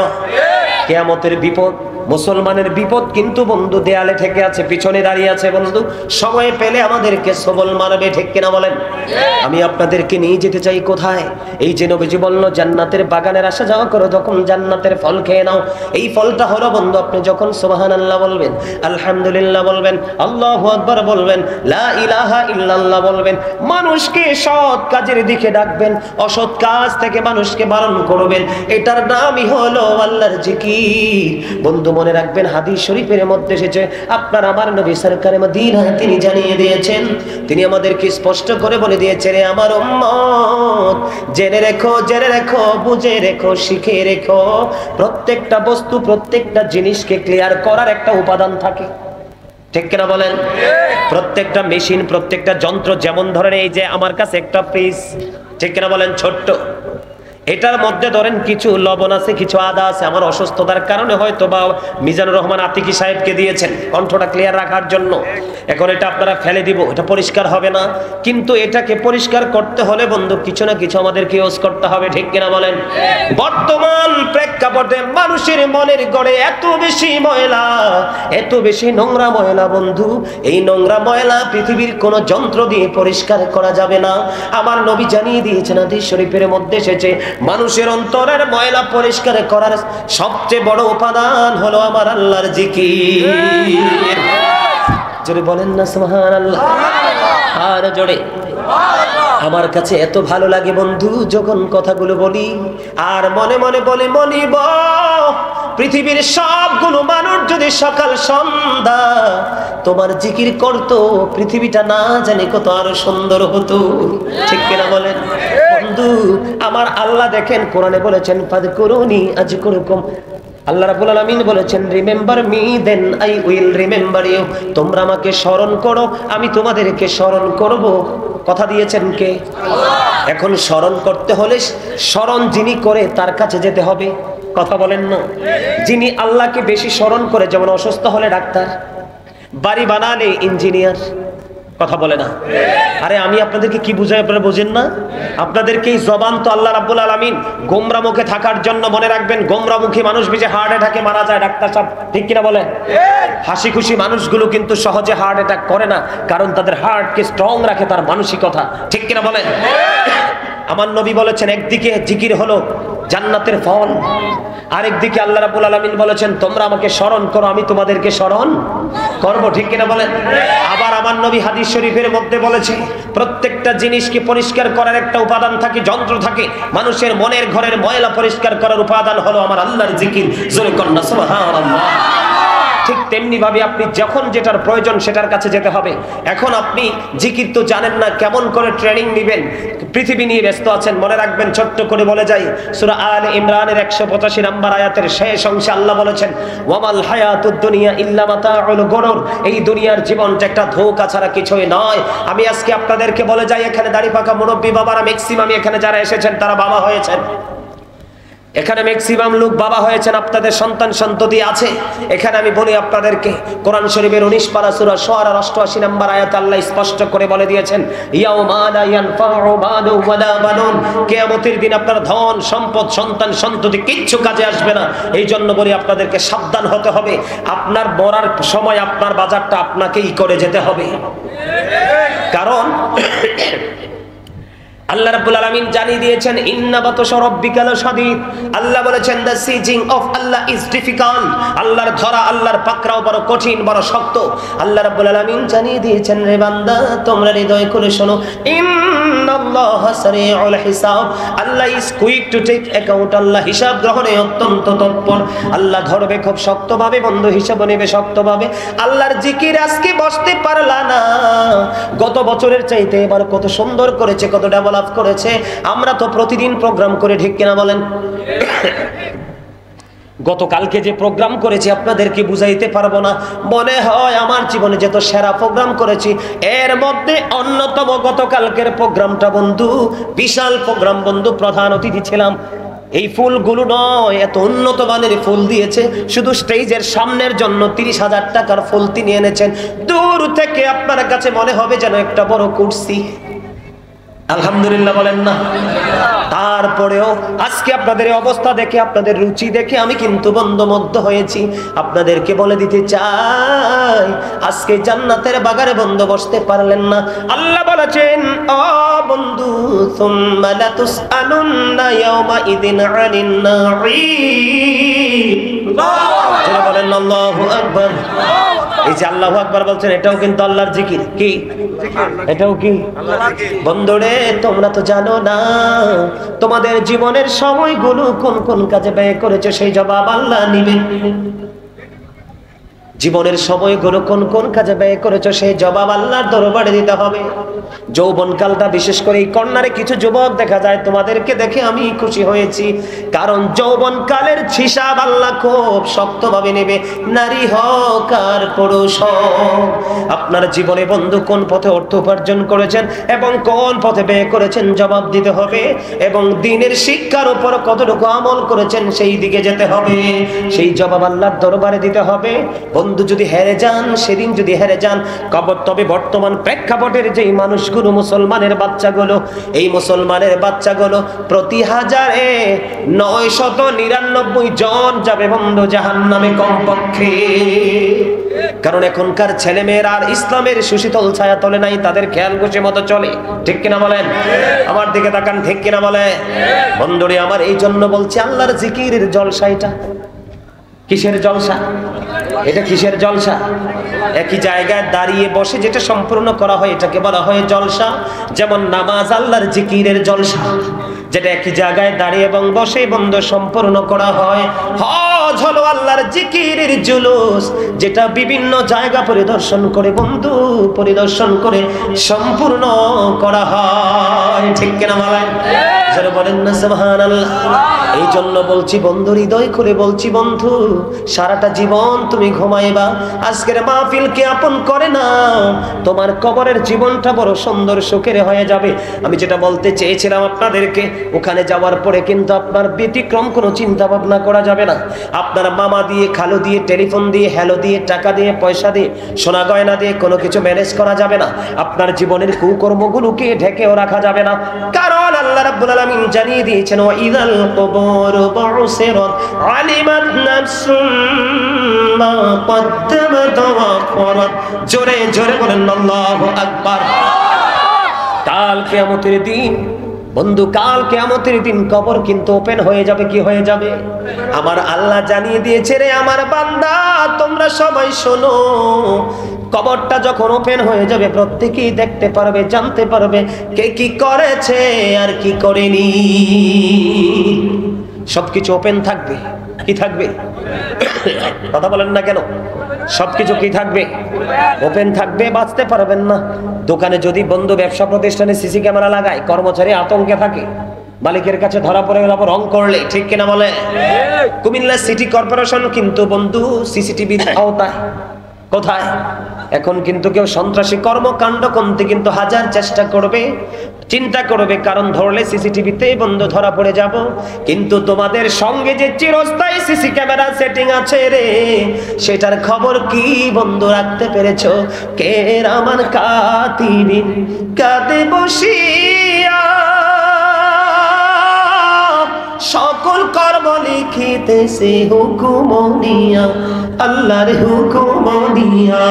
কিয়ামতের বিপদ, মুসলমানের বিপদ কিন্তু বন্ধু দেয়ালে ঠেকে আছে, পিছনে দাঁড়িয়ে আছে বন্ধু। সময় পেলে আমাদেরকে সবল মারবে, ঠিক কিনা বলেন? আমি আপনাদেরকে নিয়ে যেতে চাই কোথায়? এই যে নবীজি বলল জান্নাতের বাগানের আসা যাওয়া করো, তখন জান্নাতের ফল খেয়ে নাও। এই ফলটা হলো বন্ধু, আপনি যখন সুবহানাল্লাহ বলবেন, আলহামদুলিল্লাহ বলবেন, আল্লাহু আকবার বলবেন, লা ইলাহা ইল্লাল্লাহ বলবেন, মানুষকে সৎ কাজের দিকে ডাকবেন, অসৎ কাজ থেকে মানুষকে বারণ করবেন, এটার নামই হলো আল্লাহর জিকির। বন্ধু মনে রাখবেন, হাদিস শরীফের মধ্যে এসেছে, আপনার আমার নবী সরকারে মদিনা তিনি জানিয়ে দিয়েছেন, তিনি আমাদেরকে স্পষ্ট করে বলে দিয়েছেন, রে আমার উম্মত, জেনে রেখো, জেনে রেখো, বুঝে রেখো, শিখে রেখো, প্রত্যেকটা বস্তু, প্রত্যেকটা জিনিসকে ক্লিয়ার করার একটা উপাদান থাকে, ঠিক কিনা বলেন? প্রত্যেকটা মেশিন, প্রত্যেকটা যন্ত্র, যেমন ধরেন এই যে আমার কাছে একটা ফ্রিজ, ঠিক কিনা বলেন, ছোট্ট, এটার মধ্যে ধরেন কিছু লবণ আছে, কিছু আদা আছে, আমার অসুস্থতার কারণে হয়তো বা মিজানুর রহমান আতিকি সাহেবকে দিয়েছেন কণ্ঠটা ক্লিয়ার রাখার জন্য। এখন এটা আপনারা ফেলে দিব, এটা পরিষ্কার হবে না, কিন্তু এটাকে পরিষ্কার করতে হলে বন্ধু কিছু না কিছু আমাদেরকে ইউজ করতে হবে, ঠিক কিনা বলেন? বর্তমান প্রেক্ষাপটে মানুষের মনের গড়ে এত বেশি ময়লা, এত বেশি নোংরা ময়লা বন্ধু, এই নোংরা ময়লা পৃথিবীর কোন যন্ত্র দিয়ে পরিষ্কার করা যাবে না। আমার নবী জানিয়ে দিয়েছেন, হাদিস শরীফের মধ্যে এসেছে, মানুষের অন্তরের ময়লা পরিষ্কার করার সবচেয়ে বড় উপাদান হলো আমার আল্লাহর জিকির। জোরে বলেন না সুবহানাল্লাহ, আর জোরে। আমার কাছে এত ভালো লাগে বন্ধু যখন কথাগুলো বলি আর মনে মনে বলি, মনিব পৃথিবীর সবগুলো মানুষ যদি সকাল সন্ধ্যা তোমার জিকির করতো, পৃথিবীটা না জানি কত আরো সুন্দর হতো, ঠিক কিনা বলেন? বন্ধু আমার আল্লাহ দেখেন কোরআনে বলেছেন, ফাযকুরুনি আযকুরকুম, আল্লাহ রাব্বুল আলামিন বলেছেন, remember me then I will remember you, তোমরা আমাকে স্মরণ করো, আমি তোমাদেরকে স্মরণ করব। কথা দিয়েছেন কে? আল্লাহ। এখন স্মরণ করতে হলে স্মরণ যিনি করে তার কাছে যেতে হবে, কথা বলেন না? যিনি আল্লাহকে বেশি স্মরণ করে, যেমন অসুস্থ হলে ডাক্তার, বাড়ি বানালে ইঞ্জিনিয়ার, কথা বলে না? আরে আমি আপনাদেরকে কি বুঝাই, আপনারা বোঝেন না? আপনাদেরকে এই জবান তো আল্লাহ রাব্বুল আলামিন গোমরা মুখে থাকার জন্য, মনে রাখবেন, গোমরা মুখী মানুষ বেশি হার্ট অ্যাটাকে মারা যায়, ডাক্তার সাহেব, ঠিক কিনা বলে? হাসি খুশি মানুষগুলো কিন্তু সহজে হার্ট অ্যাটাক করে না, কারণ তাদের হার্টকে স্ট্রং রাখে তার মানসিকতা, ঠিক কিনা বলেন? আমার নবী বলেছেন, একদিকে জিকির হলো জান্নাতের ফল, আরেকদিকে আল্লাহ রাব্বুল আলামিন বলেছেন, তোমরা আমাকে স্মরণ করো, আমি তোমাদেরকে স্মরণ করব, ঠিক কিনা বলেন? আবার আমার নবী হাদিস শরীফের মধ্যে বলেছে, প্রত্যেকটা জিনিসকে পরিষ্কার করার একটা উপাদান থাকে, যন্ত্র থাকে, মানুষের মনের ঘরের ময়লা পরিষ্কার করার উপাদান হলো আমার আল্লাহর জিকির। জোরে কন্না সুবহানাল্লাহ। ঠিক তেমনি ভাবে আপনি যখন যেটার প্রয়োজন সেটার কাছে যেতে হবে। এখন আপনি জিকির তো জানেন না, কেমন করে ট্রেনিং নেবেন? পৃথিবী নিয়ে ব্যস্ত আছেন, মনে রাখবেন, ছোট্ট করে বলে যাই, সূরা আলে ইমরানের 185 নম্বর আয়াতের শেষ অংশে আল্লাহ বলেছেন, ওয়ামাল হায়াতুদ দুনিয়া ইল্লা মাতাউল গুরুর, এই দুনিয়ার জীবনটা একটা ধোঁকা ছাড়া কিছুই নয়। আমি আজকে আপনাদেরকে বলে যাই, এখানে দাড়ি পাকা মুরব্বী বাবারা ম্যাক্সিমাম এখানে যারা এসেছেন তারা বাবা হয়েছেন, এখানে ম্যাক্সিমাম লোক বাবা হয়েছেন, আপনাদের সন্তান সন্ততি আছে। এখানে আমি বলি আপনাদেরকে, কোরআন শরীফের 19 পারা সূরা শুআরা 88 নম্বর আয়াত আল্লাহ স্পষ্ট করে বলে দিয়েছেন, ইয়াউমা লা ইয়ানফাউ মালু ওয়ালা বানুন, কিয়ামতের দিন আপনার ধন সম্পদ সন্তান সন্ততি কিচ্ছু কাজে আসবে না। এই জন্য বলি আপনাদেরকে সাবধান হতে হবে, আপনার মরার সময় আপনার বাজারটা আপনাকেই করে যেতে হবে। কারণ আল্লাহ রাব্বুল আলামিন জানিয়ে দিয়েছেন, ইন্না বাতশা রাব্বিকা লাশাদীদ, আল্লাহ বলেছেন, the seizing of Allah is difficult, আল্লাহর ধরা, আল্লাহর পাকড়াও বড় কঠিন, বড় শক্ত। আল্লাহ রাব্বুল আলামিন জানিয়ে দিয়েছেন, রে বান্দা তোমরা হৃদয় করে শোনো, ইন্নাল্লাহা সারিউল হিসাব, Allah is quick to take account, Allah হিসাব গ্রহণে অত্যন্ত তৎপর। আল্লাহ ধরবে খুব শক্তভাবে বন্ধু, হিসাব নেবে শক্তভাবে। আল্লাহর জিকির আজকে বসতে পারলা না, গত বছরের চাইতে এবার কত সুন্দর করেছে, কত ডেভেলপ করেছে। আমরা তো প্রতিদিন প্রোগ্রাম করে, ঠিক কিনা বলেন? গতকালকে যে প্রোগ্রাম করেছি আপনাদেরকে বুঝাইতে পারবো না, মনে হয় আমার জীবনে যত সেরা প্রোগ্রাম করেছি এর মধ্যে অন্যতম গতকালকের প্রোগ্রামটা বন্ধু, বিশাল প্রোগ্রাম বন্ধু, প্রধান অতিথি ছিলাম। এই ফুলগুলো নয়, এত উন্নত মানের ফুল দিয়েছে, শুধু স্টেজের সামনের জন্য 30,000 টাকার ফুল তিনি এনেছেন। দূর থেকে আপনার কাছে মনে হবে যেন একটা বড় কুরসি, আলহামদুলিল্লাহ বলেন না? তারপরেও আজকে আপনাদের এই অবস্থা দেখে, আপনাদের রুচি দেখে আমি কিন্তু বন্ধমধ্য হয়েছি। আপনাদেরকে বলে দিতে চাই, আজকে জান্নাতের বাগানে বন্ধ বসতে পারলেন না। আল্লাহ বলেছেন, ও বন্ধু, সুম্মা লাতুসআলুন্না ইয়াওমা ইযিন আনিন নাঈম। যারা বলেন আল্লাহু আকবার। এই যে আল্লাহু আকবার বলছেন, এটাও কিন্তু আল্লাহর জিকির। কি এটাও কি? বন্ধুরে, তোমরা তো জানো না তোমাদের জীবনের সময়গুলো কোন কোন কাজে ব্যয় করেছে, সেই জবাব আল্লাহ নিবেন। জীবনের সময়গুলো কোন কোন কাজে ব্যয় করেছো, সেই জবাব আল্লাহর দরবারে দিতে হবে। যৌবনকালটা বিশেষ করে এই কর্নারে কিছু যুবক দেখা যায়, তোমাদেরকে দেখে আমি খুশি হয়েছি, কারণ যৌবনকালের হিসাব আল্লাহ খুব শক্তভাবে নেবে, নারী হোক আর পুরুষ হোক। আপনার জীবনে বন্ধু কোন পথে অর্থ উপার্জন করেছেন এবং কোন পথে ব্যয় করেছেন জবাব দিতে হবে, এবং দ্বীনের শিক্ষার উপর কতটুকু আমল করেছেন সেই দিকে যেতে হবে, সেই জবাব আল্লাহর দরবারে দিতে হবে। বন্ধু যদি হেরে যান, সেদিন যদি হেরে যান কবর, তবে বর্তমান প্রেক্ষাপটের যেই মানুষগুলো, মুসলমানের বাচ্চাগুলো, এই মুসলমানের বাচ্চাগুলো প্রতি 1000-999 জন যাবে বন্ধু জাহান্নামে কমপক্ষে। কারণ এখনকার ছেলেমেয়েরা আর ইসলামের সুশীতল ছায়া তলে নাই, তাদের খেয়াল খুশি মতো চলে। ঠিক কিনা বলেন? আমার দিকে তাকান, ঠিক কিনা বলে? বন্ধুরে আমার, এই জন্য বলছি, আল্লাহর জিকিরের জলসা এটা। কিসের জলসা? এটা কিসের জলসা? একই জায়গায় দাঁড়িয়ে বসে যেটা সম্পূর্ণ করা হয় এটাকে বলা হয় জলসা। যেমন নামাজ আল্লাহর জিকিরের জলসা, যেটা একই জায়গায় দাঁড়িয়ে এবং বসে বন্ধু সম্পূর্ণ করা হয়। হজ হলো আল্লাহর জিকিরের জুলুস, যেটা বিভিন্ন জায়গা পরিদর্শন করে বন্ধু পরিদর্শন করে সম্পূর্ণ করা হয়। ঠিক কিনা বলেন? যারা বলেন না সুবহানাল্লাহ। এই জন্য বলছি বন্ধু, হৃদয় খুলে বলছি বন্ধু, সারাটা জীবন তুমি ঘুমাইবা, আজকের মাহফিলকে আপন করে না, তোমার কবরের জীবনটা বড় সুন্দর সুখের হয়ে যাবে। আমি যেটা বলতে চেয়েছিলাম আপনাদেরকে, ওখানে যাওয়ার পরে কিন্তু আপনার ব্যতিক্রম কোনো চিন্তা ভাবনা করা যাবে না। আপনার মামা দিয়ে, খালু দিয়ে, টেলিফোন দিয়ে, হ্যালো দিয়ে, টাকা দিয়ে, পয়সা দিয়ে, সোনা গয়না দিয়ে কোনো কিছু ম্যানেজ করা যাবে না। আপনার জীবনের কুকর্মগুলোকে ঢেকেও রাখা যাবে না, কারণ আল্লাহ রাব্বুল আলামিন জানিয়ে দিয়েছেন, ওয়া ইযাল কুবুর বুসিরাত আলিমাত নাফসুম মা কদ্দামাত ওয়া আখরাত। জোরে জোরে বলেন আল্লাহু আকবার। কাল কিয়ামতের দিন বন্ধু, কাল কিয়ামতের দিন কবর কিন্তু ওপেন হয়ে যাবে। কি হয়ে যাবে? আমার আল্লাহ জানিয়ে দিয়েছে, রে আমার বান্দা, তোমরা সবাই শোনো, কবরটা যখন ওপেন হয়ে যাবে প্রত্যেকেই দেখতে পারবে, জানতে পারবে কে কি করেছে আর কি করেনি। সবকিছু ওপেন থাকবে। কি থাকবে? কথা বলেন না কেন? সবকিছু কি থাকবে? ওপেন থাকবে, বাঁচতে পারবেন না। দোকানে যদি বন্ধু, ব্যবসা প্রতিষ্ঠানে সিসি ক্যামেরা লাগায়, কর্মচারী আতঙ্কে থাকে, মালিকের কাছে ধরা পড়ে গেল রং করলে। ঠিক কিনা বলে? কুমিল্লা সিটি কর্পোরেশন কিন্তু বন্ধু সিসিটিভির আওতায়। কোথায়? এখন কিন্তু কেউ সন্ত্রাসী কর্মকাণ্ড করতে কিন্তু হাজার চেষ্টা করবে, চিন্তা করবে, কারণ ধরলে সিসিটিভিতে বন্ধু ধরা পড়ে যাব। কিন্তু তোমাদের সঙ্গে যে চিরস্থায়ী সিসি ক্যামেরা সেটিং আছে রে, সেটার খবর কি বন্ধু রাখতে পেরেছো? কে রামান কাতিবিন কাঁদে বসিয়া সকল কর্ম লিখিতেছে হুকুম নিয়া, আল্লাহর হুকুম নিয়া।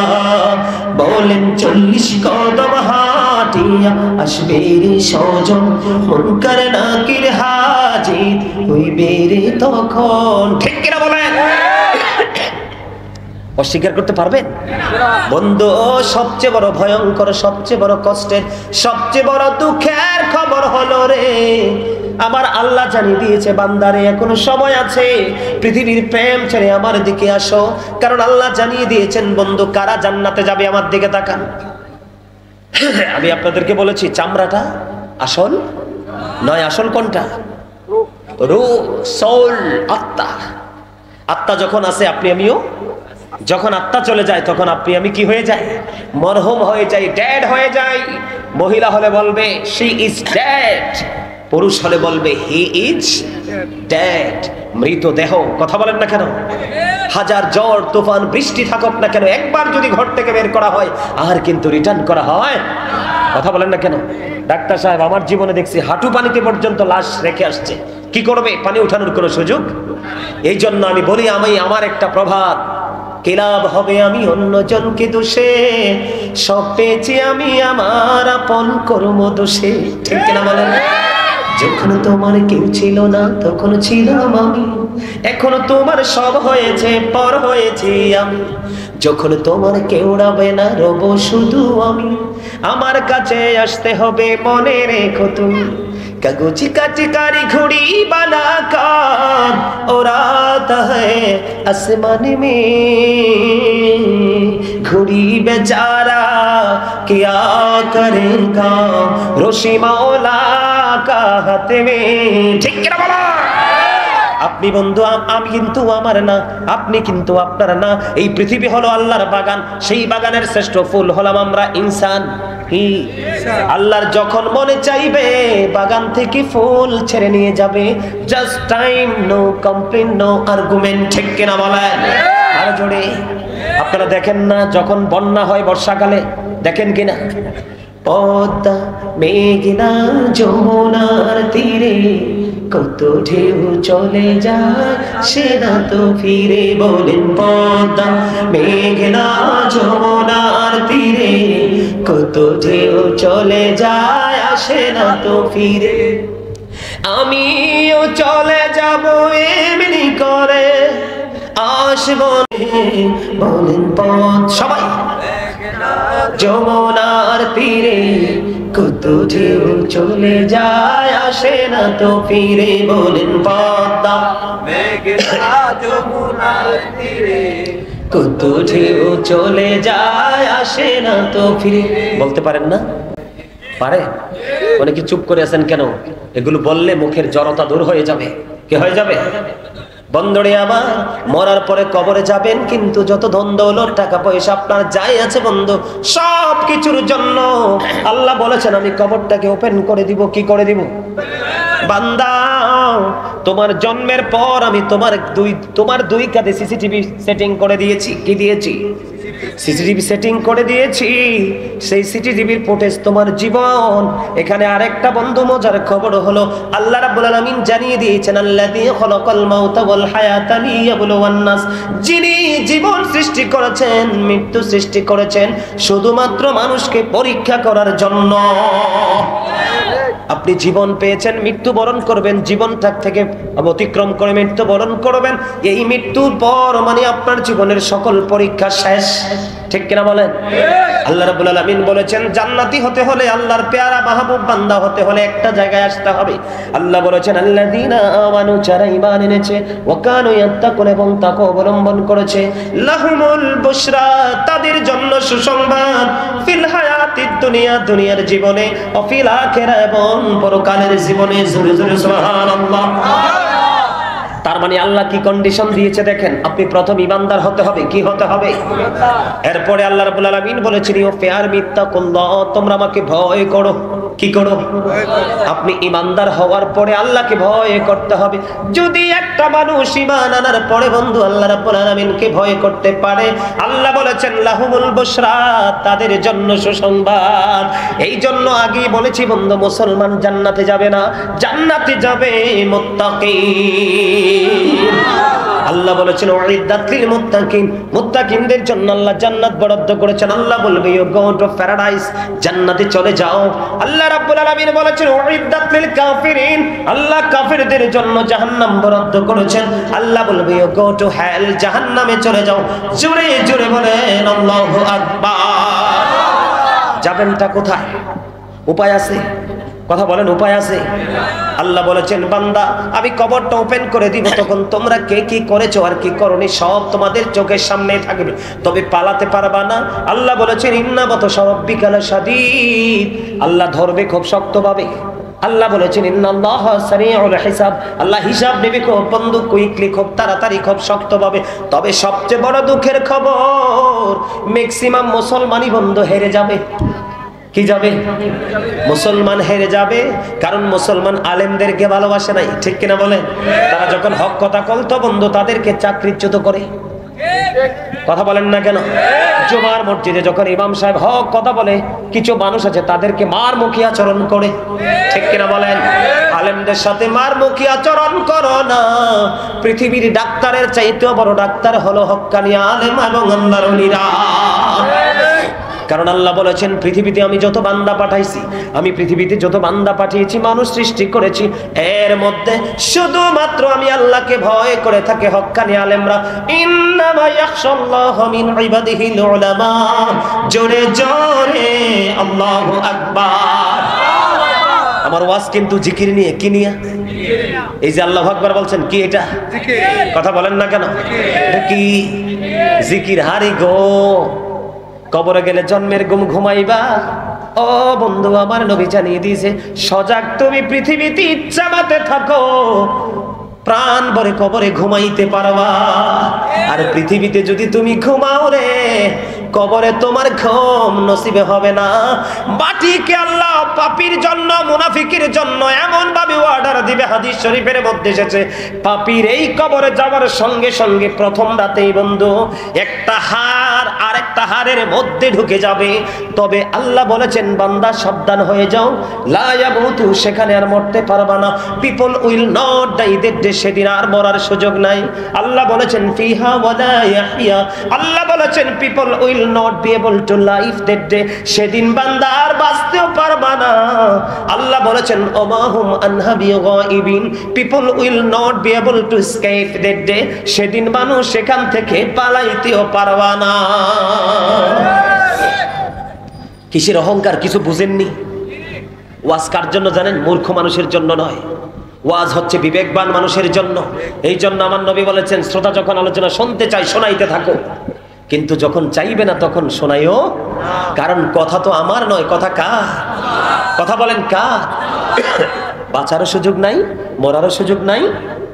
বলেন 40 কদম হাঁটিয়া আসবে রে সজন, মুনকার নাকির হাজির হইবে রে তখন। ঠিক কিনা বলেন? অস্বীকার করতে পারবেন? বন্ধু, সবচেয়ে বড় ভয়ঙ্কর, সবচেয়ে বড় কষ্টের, সবচেয়ে বড় দুঃখের খবর হলো রে, আমার আল্লাহ জানিয়ে দিয়েছে, বান্দারে এখনো সময় আছে, পৃথিবীর প্রেম ছেড়ে আমার দিকে আসো। কারণ আল্লাহ জানিয়ে দিয়েছেন বন্ধু, কারা জান্নাতে যাবে। আমার দিকে তাকান। আমি আপনাদেরকে বলেছি চামড়াটা আসল নয়, আসল কোনটা? রূহ, সোল, আত্মা। আত্মা যখন আছে আপনি আমিও, যখন আত্মা চলে যায় তখন আপনি আমি কি হয়ে যায়? মরহুম হয়ে যাই, ডেড হয়ে যাই। মহিলা হলে বলবে শি ইজ ডেড, পুরুষ হলে বলবে হি ইজ ডেড। মৃতদেহ। কথা বলেন না কেন? হাজার ঝড় তুফান বৃষ্টি থাকুক না কেন, একবার যদি ঘর থেকে বের করা হয় আর কিন্তু রিটার্ন করা হয় কথা বলেন না কেন? ডাক্তার সাহেব আমার জীবনে দেখছি হাঁটু পানিতে পর্যন্ত লাশ রেখে আসছে, কি করবে? পানি উঠানোর কোনো সুযোগ? এই জন্য আমি বলি, আমি আমার একটা প্রভাত, কি লাভ হবে আমি অন্যজনকে দোষে, সব পেয়েছি আমি আমার আপন কর্ম দোষে। ঠিক কিনা বলেন? যখন তোমার কেউ ছিল না তখন ছিলাম আমি, এখনো তোমার সব হয়েছে, পর হয়েছি আমি। যখন তোমার কেউ রবে না রব শুধু আমি, আমার কাছে আসতে হবে মনে রেখো তুমি। কাগজি का चिकारी घड़ी बना कर उड़ाता है आसमान में, घड़ी बेचारा क्या करेगा रोशी मौला का हाथ में। ठीक क्या बोला? আপনি বন্ধু, আমি কিন্তু আমার না, আপনি কিন্তু আপনার না। এই পৃথিবী হলো আল্লাহর বাগান, সেই বাগানের শ্রেষ্ঠ ফুল হলাম আমরা ইনসান। কি আল্লাহর যখন মনে চাইবে বাগান থেকে ফুল ছেড়ে নিয়ে যাবে, just time, no complain, no argument. ঠিক কিনা বলেন? আর জোরে। আপনারা দেখেন না যখন বন্যা হয় বর্ষাকালে, দেখেন কিনা? পদ্মা মেঘনা যমুনার তীরে কত ঢেউ চলে যায় সে না তো ফিরে। বলেন পদ্মা মেঘনা যমুনার তীরে কত ঢেউ চলে যায় আসে না তো ফিরে। আমিও চলে যাব এমনি করে আসবো। বলেন পথ সবাই, যমুনার তীরে কত ঢেউ চলে যায় আসে না তো ফিরে। বলেন পদ্মা মেঘনা যমুনার তীরে কত ঢেউ চলে যায় আসে না তো ফিরে। বলতে পারেন না? পারে? অনেকে চুপ করে আছেন কেন? এগুলো বললে মুখের জড়তা দূর হয়ে যাবে। কি হয়ে যাবে? বন্ধুরে আবার মরার পরে কবরে যাবেন, কিন্তু যত ধন দৌলত টাকা পয়সা আপনার যাই আছে বন্ধু, সব কিছুর জন্য আল্লাহ বলেছেন আমি কবরটাকে ওপেন করে দিব। কি করে দিব? বান্দা, তোমার জন্মের পর আমি তোমার দুই কাঁধে সিসিটিভি সেটিং করে দিয়েছি। কি দিয়েছি? সিসিটিভি সেটিং করে দিয়েছি। সেই সিসিটিভির ফুটেজ তোমার জীবন। এখানে আরেকটা বন্ধু মজার খবর হলো, আল্লাহ রাব্বুল আলামিন জানিয়ে দিয়েছেন আল্লাযী খালাকাল মাউতা ওয়াল হায়াতা লিয়াবলুওয়ান নাস, যিনি জীবন সৃষ্টি করেছেন, মৃত্যু সৃষ্টি করেছেন শুধুমাত্র মানুষকে পরীক্ষা করার জন্য। আপনি জীবন পেয়েছেন, মৃত্যুবরণ করবেন, জীবনটা থেকে অতিক্রম করে মৃত্যুবরণ করবেন। এই মৃত্যুর পর মানে আপনার জীবনের সকল পরীক্ষা শেষ। ঠিক কিনা বলেন? আল্লাহ রাব্বুল আলামিন বলেছেন জান্নাতি হতে হলে, আল্লাহর পেয়ারা মাহবুব বান্দা হতে হলে একটা জায়গায় আসতে হবে। আল্লাহ বলেছেন আল্লাযীনা আমানু, যারা ঈমান এনেছে, ওয়া কানু ইয়াত্তাকুন, এবং তাকওয়া অবলম্বন করেছে, লাহুমুল বুশরা, তাদের জন্য সুসংবাদ, ফিল হায়াতিদ দুনিয়া, দুনিয়ার জীবনে, ও ফিল আখিরা, এবং পরকালের জীবনে। জোরে জোরে সুবহানাল্লাহ। তার মানে আল্লাহ কি কন্ডিশন দিয়েছে দেখেন, আপনি প্রথম ঈমানদার হতে হবে। কি হতে হবে? এরপরে আল্লাহ রাব্বুল আলামিন বলেছেন ও ফিয়ার মিত্তাকুল্লাহ, তোমরা আমাকে ভয় করো। কি করো? আপনি ঈমানদার হওয়ার পরে আল্লাহকে ভয় করতে হবে। যদি একটা মানুষ ঈমান আনার পরে বন্ধু আল্লাহ রাব্বুল আলামিনকে ভয় করতে পারে, আল্লাহ বলেছেন লাহুমুল বুশরা, তাদের জন্য সুসংবাদ। এই জন্য আগেই বলেছি বন্ধু, মুসলমান জান্নাতে যাবে না, জান্নাতে যাবে মুত্তাকিন। আল্লাহ বলেছেন উইদ্দাত লিল মুত্তাকিন, মুত্তাকিনদের জন্য আল্লাহ জান্নাত বরাদ্দ করেছেন। আল্লাহ বলবে ইউ গো টু প্যারাডাইস, জান্নাতে চলে যাও। আল্লাহ রাব্বুল আলামিন বলেছেন উইদ্দাত লিল কাফিরিন, আল্লাহ কাফিরদের জন্য জাহান্নাম বরাদ্দ করেছেন। আল্লাহ বলবে ইউ গো টু হেল, জাহান্নামে চলে যাও। জোরে জোরে বলেন আল্লাহু আকবার। যাবেনটা কোথায়? উপায় আছে? কথা বলেন, উপায় আছে? আল্লাহ বলেছেন বান্দা আমি কবরটা ওপেন করে দিব, তখন তোমরা কে কি করেছো আর কি করনি সব তোমাদের চোখের সামনে থাকবে, তবে পালাতে পারবা না। আল্লাহ বলেছেন ইন্না বাতাশা রাব্বিকা লাশাদীদ, আল্লাহ ধরবে খুব শক্তভাবে। আল্লাহ বলেছেন ইন্নাল্লাহা সারিউল হিসাব, আল্লাহ হিসাব নেবে খুব বন্ধু কুইকলি, খুব তাড়াতাড়ি, খুব শক্তভাবে। তবে সবচেয়ে বড় দুঃখের খবর, ম্যাক্সিমাম মুসলমানই বন্ধু হেরে যাবে। কি যাবে? মুসলমান হেরে যাবে, কারণ মুসলমান আলেমদেরকে ভালোবাসে নাই। ঠিক কিনা বলেন? তারা যখন হক কথা বলতো বন্ধু তাদেরকে চাকরিচ্যুত করে। কথা বলেন না কেন? জুমার মসজিদে যখন ইমাম সাহেব হক কথা বলে, কিছু মানুষ আছে তাদেরকে মারমুখী আচরণ করে, ঠিক কিনা বলেন? আলেমদের সাথে মারমুখী আচরণ করো না। পৃথিবীর ডাক্তারের চাইতেও বড় ডাক্তার হলো হক্কানি আলেম এবং আল্লাহর ওলিরা। কারণ আল্লাহ বলেছেন, পৃথিবীতে আমি যত বান্দা পাঠাইছি, আমি পৃথিবীতে যত বান্দা পাঠিয়েছি, মানুষ সৃষ্টি করেছি, এর মধ্যে শুধুমাত্র আমি আল্লাহকে ভয় করে থাকে হক্কানি আলেমরা। ইন্নামা ইয়াখশাল্লাহু মিন ইবাদিহিল উলামা। জোরে জোরে আল্লাহু আকবার। আমার ওয়াজ কিন্তু জিকির নিয়ে, কি নিয়ে? এই যে আল্লাহু আকবার বলছেন, কি এটা? কথা বলেন না কেন? এটা কি জিকির? হারি গো, কবরে গেলে জন্মের ঘুম ঘুমাইবা। ও বন্ধু, আমার নবী জানিয়ে দিয়েছে, সজাগ তুমি পৃথিবীতে ইচ্ছা মতে থাকো, প্রাণ ভরে কবরে ঘুমাইতে পারবা। আর পৃথিবীতে যদি তুমি ঘুমাও রে, কবরে তোমার ঘুম নসিবে হবে না। বাটিকে আল্লাহ পাপীর জন্য, মুনাফিকের জন্য এমন ভাবে অর্ডার দিবে, হাদিস শরীফের মধ্যে এসেছে, পাপীর এই কবরে যাওয়ার সঙ্গে সঙ্গে প্রথম রাতেই বন্ধু একটা হাড় আরেকটা হাড়ের মধ্যে ঢুকে যাবে। তবে আল্লাহ বলেছেন, বান্দা সাবধান হয়ে যাও, লা ইয়ামুতু, সেখানে আর মরতে পারবা না। পিপল উইল নট ডাই, সেদিন আর মরার সুযোগ নাই। আল্লাহ বলেছেন, ফিহা ওয়ালা ইয়াহইয়া, আল্লাহ বলেছেন people will not be able two live that day, সেদিন বান্দা আর বাঁচতেও পারবা না। আল্লাহ বলেছেন, ওমাহুম আনহা বিগাইবিন, people will not be able to escape that day, সেদিন মানুষ সেখান থেকে পালাইতেও পারবা না। কিসের অহংকার? কিছু বুঝেননি? ওয়াজ কার জন্য জানেন? মূর্খ মানুষের জন্য নয়, ওয়াজ হচ্ছে বিবেকবান মানুষের জন্য। এই জন্য আমার নবী বলেছেন, শ্রোতা যখন আলোচনা শুনতে চাই শোনাইতে থাকো, কিন্তু যখন চাইবে না তখন শোনাইও, কারণ কথা তো আমার নয়, কথা কার? কথা বলেন কার? বাঁচারও সুযোগ নাই, মরারও সুযোগ নাই,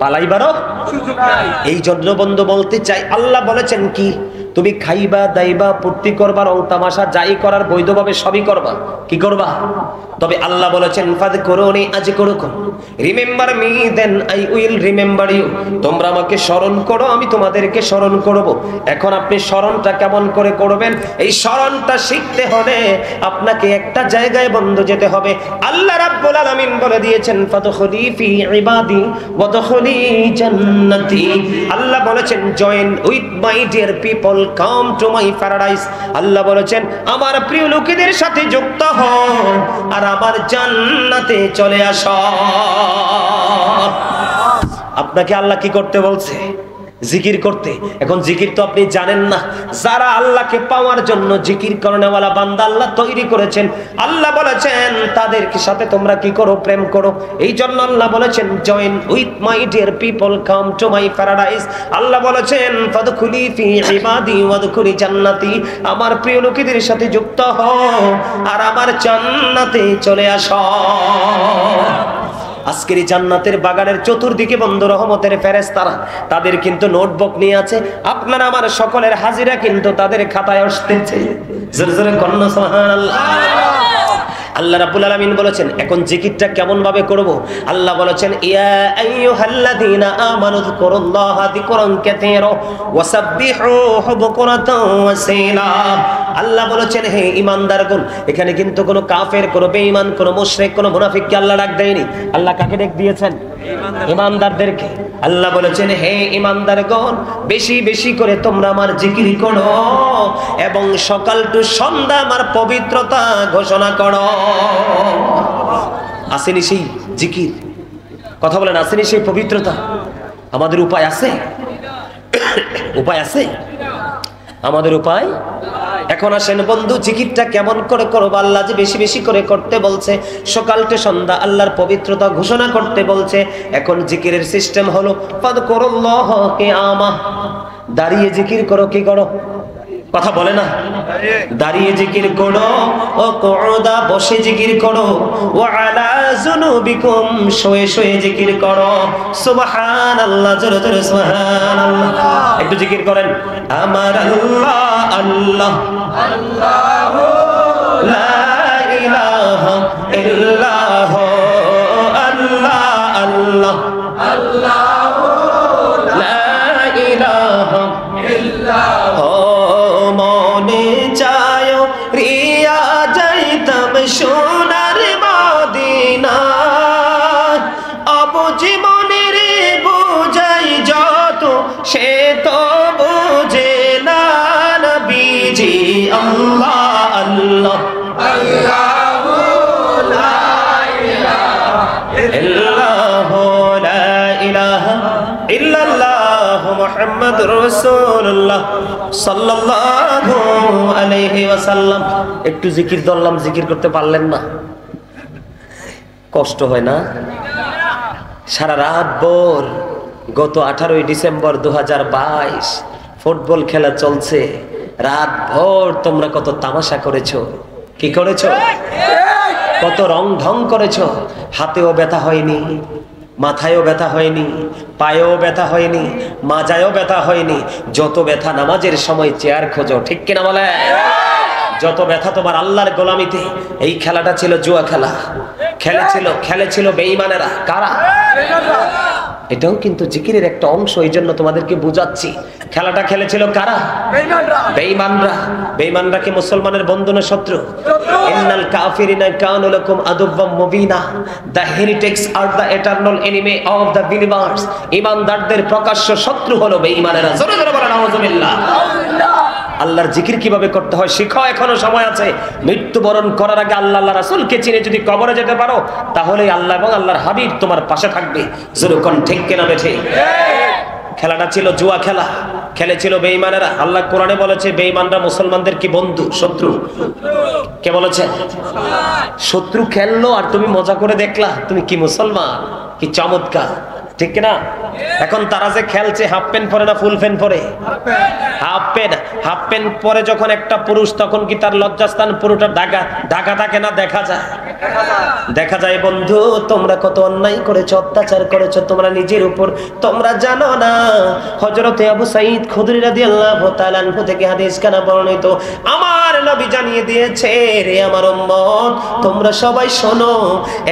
পালাইবারও সুযোগ নাই। এই জন্য বন্ধু বলতে চাই, আল্লাহ বলেছেন কি, তুমি খাইবা দাইবা পূর্তি করবা, রং তামাশা যাই করার বৈধভাবে সবই করবা। কি করবা? তবে আল্লাহ বলেছেন, ফাযকুরুনি আযকুরুকুম, remember me then I will remember you. তোমরা আমাকে স্মরণ করো, আমি তোমাদেরকে স্মরণ করব। এখন আপনি স্মরণটা কেমন করে করবেন? এই স্মরণটা শিখতে হলে আপনাকে একটা জায়গায় বন্ধু যেতে হবে। আল্লাহ রাব্বুল আলামিন বলে দিয়েছেন, ফাদখুলি ফি ইবাদি ওয়াদখুলি জান্নাতি। আল্লাহ বলেছেন, join with my dear people, come to my paradise. Allah বলেছেন, আমার প্রিয় লোকেদের সাথে যুক্ত হও আর আমার জান্নাতে চলে আসো। আপনাকে আল্লাহ কি করতে বলছে? জিকির করতে। এখন জিকির তো আপনি জানেন না। যারা আল্লাহকে পাওয়ার জন্য জিকির করনেওয়ালা বান্দা আল্লাহ তৈরি করেছেন, আল্লাহ বলেছেন তাদের সাথে তোমরা কি করো? প্রেম করো। এই জন্য আল্লাহ বলেছেন, join with my dear people, come to my paradise. Allah বলেছেন, ফাদখুলি ফি ইবাদি ওয়াদখুলি জান্নাতি, আমার প্রিয় লোকেদের সাথে যুক্ত হও আর আমার জান্নাতে চলে আসো। আজকের এই জান্নাতের বাগানের চতুর্দিকে বন্ধু রহমতের ফেরেশতারা, তাদের কিন্তু নোটবুক নিয়ে আছে। আপনার আমার সকলের হাজিরা কিন্তু তাদের খাতায় আসতেছে। জোরে জোরে কন্যা সুবহানাল্লাহ। আল্লাহ রাব্বুল আলামিন বলেছেন, এখন জিকিরটা কেমন ভাবে করব? আল্লাহ বলেছেন, ইয়া আইয়ুহাল্লাযীনা আমানু যিকুরুল্লাহা যিকরান কাসীরা ওয়াসাব্বিহুহু বুকরাতাও ওয়াসীলা। আল্লাহ বলেছেন, হে ঈমানদারগণ, এখানে কিন্তু কোনো কাফের, কোনো বেঈমান, কোনো মুশরিক, কোনো মুনাফিককে আল্লাহ ডাক দেয়নি। আল্লাহ কাকে ডাক দিয়েছেন? ঈমানদারদেরকে। আল্লাহ বলেছেন, হে ঈমানদারগণ, বেশি বেশি করে তোমরা আমার জিকির করো এবং সকাল টু সন্ধ্যা আমার পবিত্রতা ঘোষণা করো। আসেনি সেই জিকির? কথা বলেন, আসেনি সেই পবিত্রতা? আমাদের উপায় আছে? উপায় আছে আমাদের? উপায়? এখন আসেন বন্ধু, জিকিরটা কেমন করে করবো? আল্লাহ যে বেশি বেশি করে করতে বলছে, সকালটা সন্ধ্যা আল্লাহর পবিত্রতা ঘোষণা করতে বলছে। এখন জিকিরের সিস্টেম হলো, ফাযকুরুল্লাহ কিয়ামা, দাঁড়িয়ে জিকির করো। কি করো? কথা বলে না? দাঁড়িয়ে জিকির করো, ও কুউদা, বসে জিকির করো, ওয়া আলা যুনুবিকুম, শুয়ে শুয়ে জিকির করো। সুবহানাল্লাহ, জোরে জোরে সুবহানাল্লাহ। একটু জিকির করেন, আমার আল্লাহ আল্লাহ আল্লাহু লা ইলাহা ইল্লাহু আল্লাহ আল্লাহ আল্লাহু লা ইলাহা ইল্লাহু আল্লাহ আল্লাহ আল্লাহু লা ইলাহা ইল্লাল্লাহু লা ইলাহা ইল্লাল্লাহু মুহাম্মাদুর রাসূলুল্লাহ সাল্লাল্লাহু আলাইহি ওয়াসাল্লাম। একটু জিকির ধরলাম, জিকির করতে পারলেন না? কষ্ট হয় না? সারা রাত ভোর গত 18ই ডিসেম্বর 2022 ফুটবল খেলা চলছে, রাত ভোর তোমরা কত তামাশা করেছো, কি করেছো, কত রং ঢং করেছো। হাতেও ব্যথা হয়নি, মাথায়ও ব্যথা হয়নি, পায়েও ব্যথা হয়নি, মাজায়ও ব্যথা হয়নি। যত ব্যথা নামাজের সময় চেয়ার খোঁজো, ঠিক কিনা বলে? যত ব্যথা তোমার আল্লাহর গোলামিতে। এই খেলাটা ছিল জুয়া খেলা, খেলেছিল বেঈমানেরা। কারা? এটাও কিন্তু জিকিরের একটা অংশ, এই জন্য তোমাদেরকে বুঝাচ্ছি। খেলাটা খেলেছিল কারা? বেঈমানরা। বেঈমানরা কি মুসলমানের বন্ধু না শত্রু? ইন্নাল কাফিরিনা কানু লাকুম আদুওয়াম মুবিনা, the heretics are the eternal enemy of the believers. ঈমানদারদের প্রকাশ্য শত্রু হলো বেঈমানেরা। জোরে জোরে বলেন নাউযুবিল্লাহ। আল্লাহর জিকির কিভাবে করতে হয় শিখো, এখনো সময় আছে। মৃত্যুবরণ করার আগে আল্লাহ আল্লাহ রাসূলকে চিনে যদি কবরে যেতে পারো, তাহলে আল্লাহ এবং আল্লাহর হাবিব তোমার পাশে থাকবে। জোরে কোন ঠিক কিনা বেঠে? খেলাটা ছিল জুয়া খেলা, খেলেছিল বেঈমানেরা। আল্লাহ কোরআনে বলেছে বেঈমানরা মুসলমানদের কি বন্ধু শত্রু? কে বলেছে? শত্রু খেললো আর তুমি মজা করে দেখলা, তুমি কি মুসলমান? কি চমৎকার, ঠিক না? এখন তারা যে খেলছে হাফ প্যান্ট পরে না ফুল প্যান্ট পরে? হাফ প্যান্ট পরে যখন একটা পুরুষ, তখন কি তার লজ্জাস্থান পুরোটা ঢাকা থাকে না? দেখা যায়। বন্ধু, তোমরা কত অন্যায় করেছো, অত্যাচার করেছো তোমরা নিজের উপর, তোমরা জানো না। হযরতে আবু সাঈদ খুদরি রাদিয়াল্লাহু তাআলা আনহু থেকে হাদিস কানা বর্ণিত, আমার নবী জানিয়ে দিয়েছে, রে আমার উম্মত তোমরা সবাই শোনো,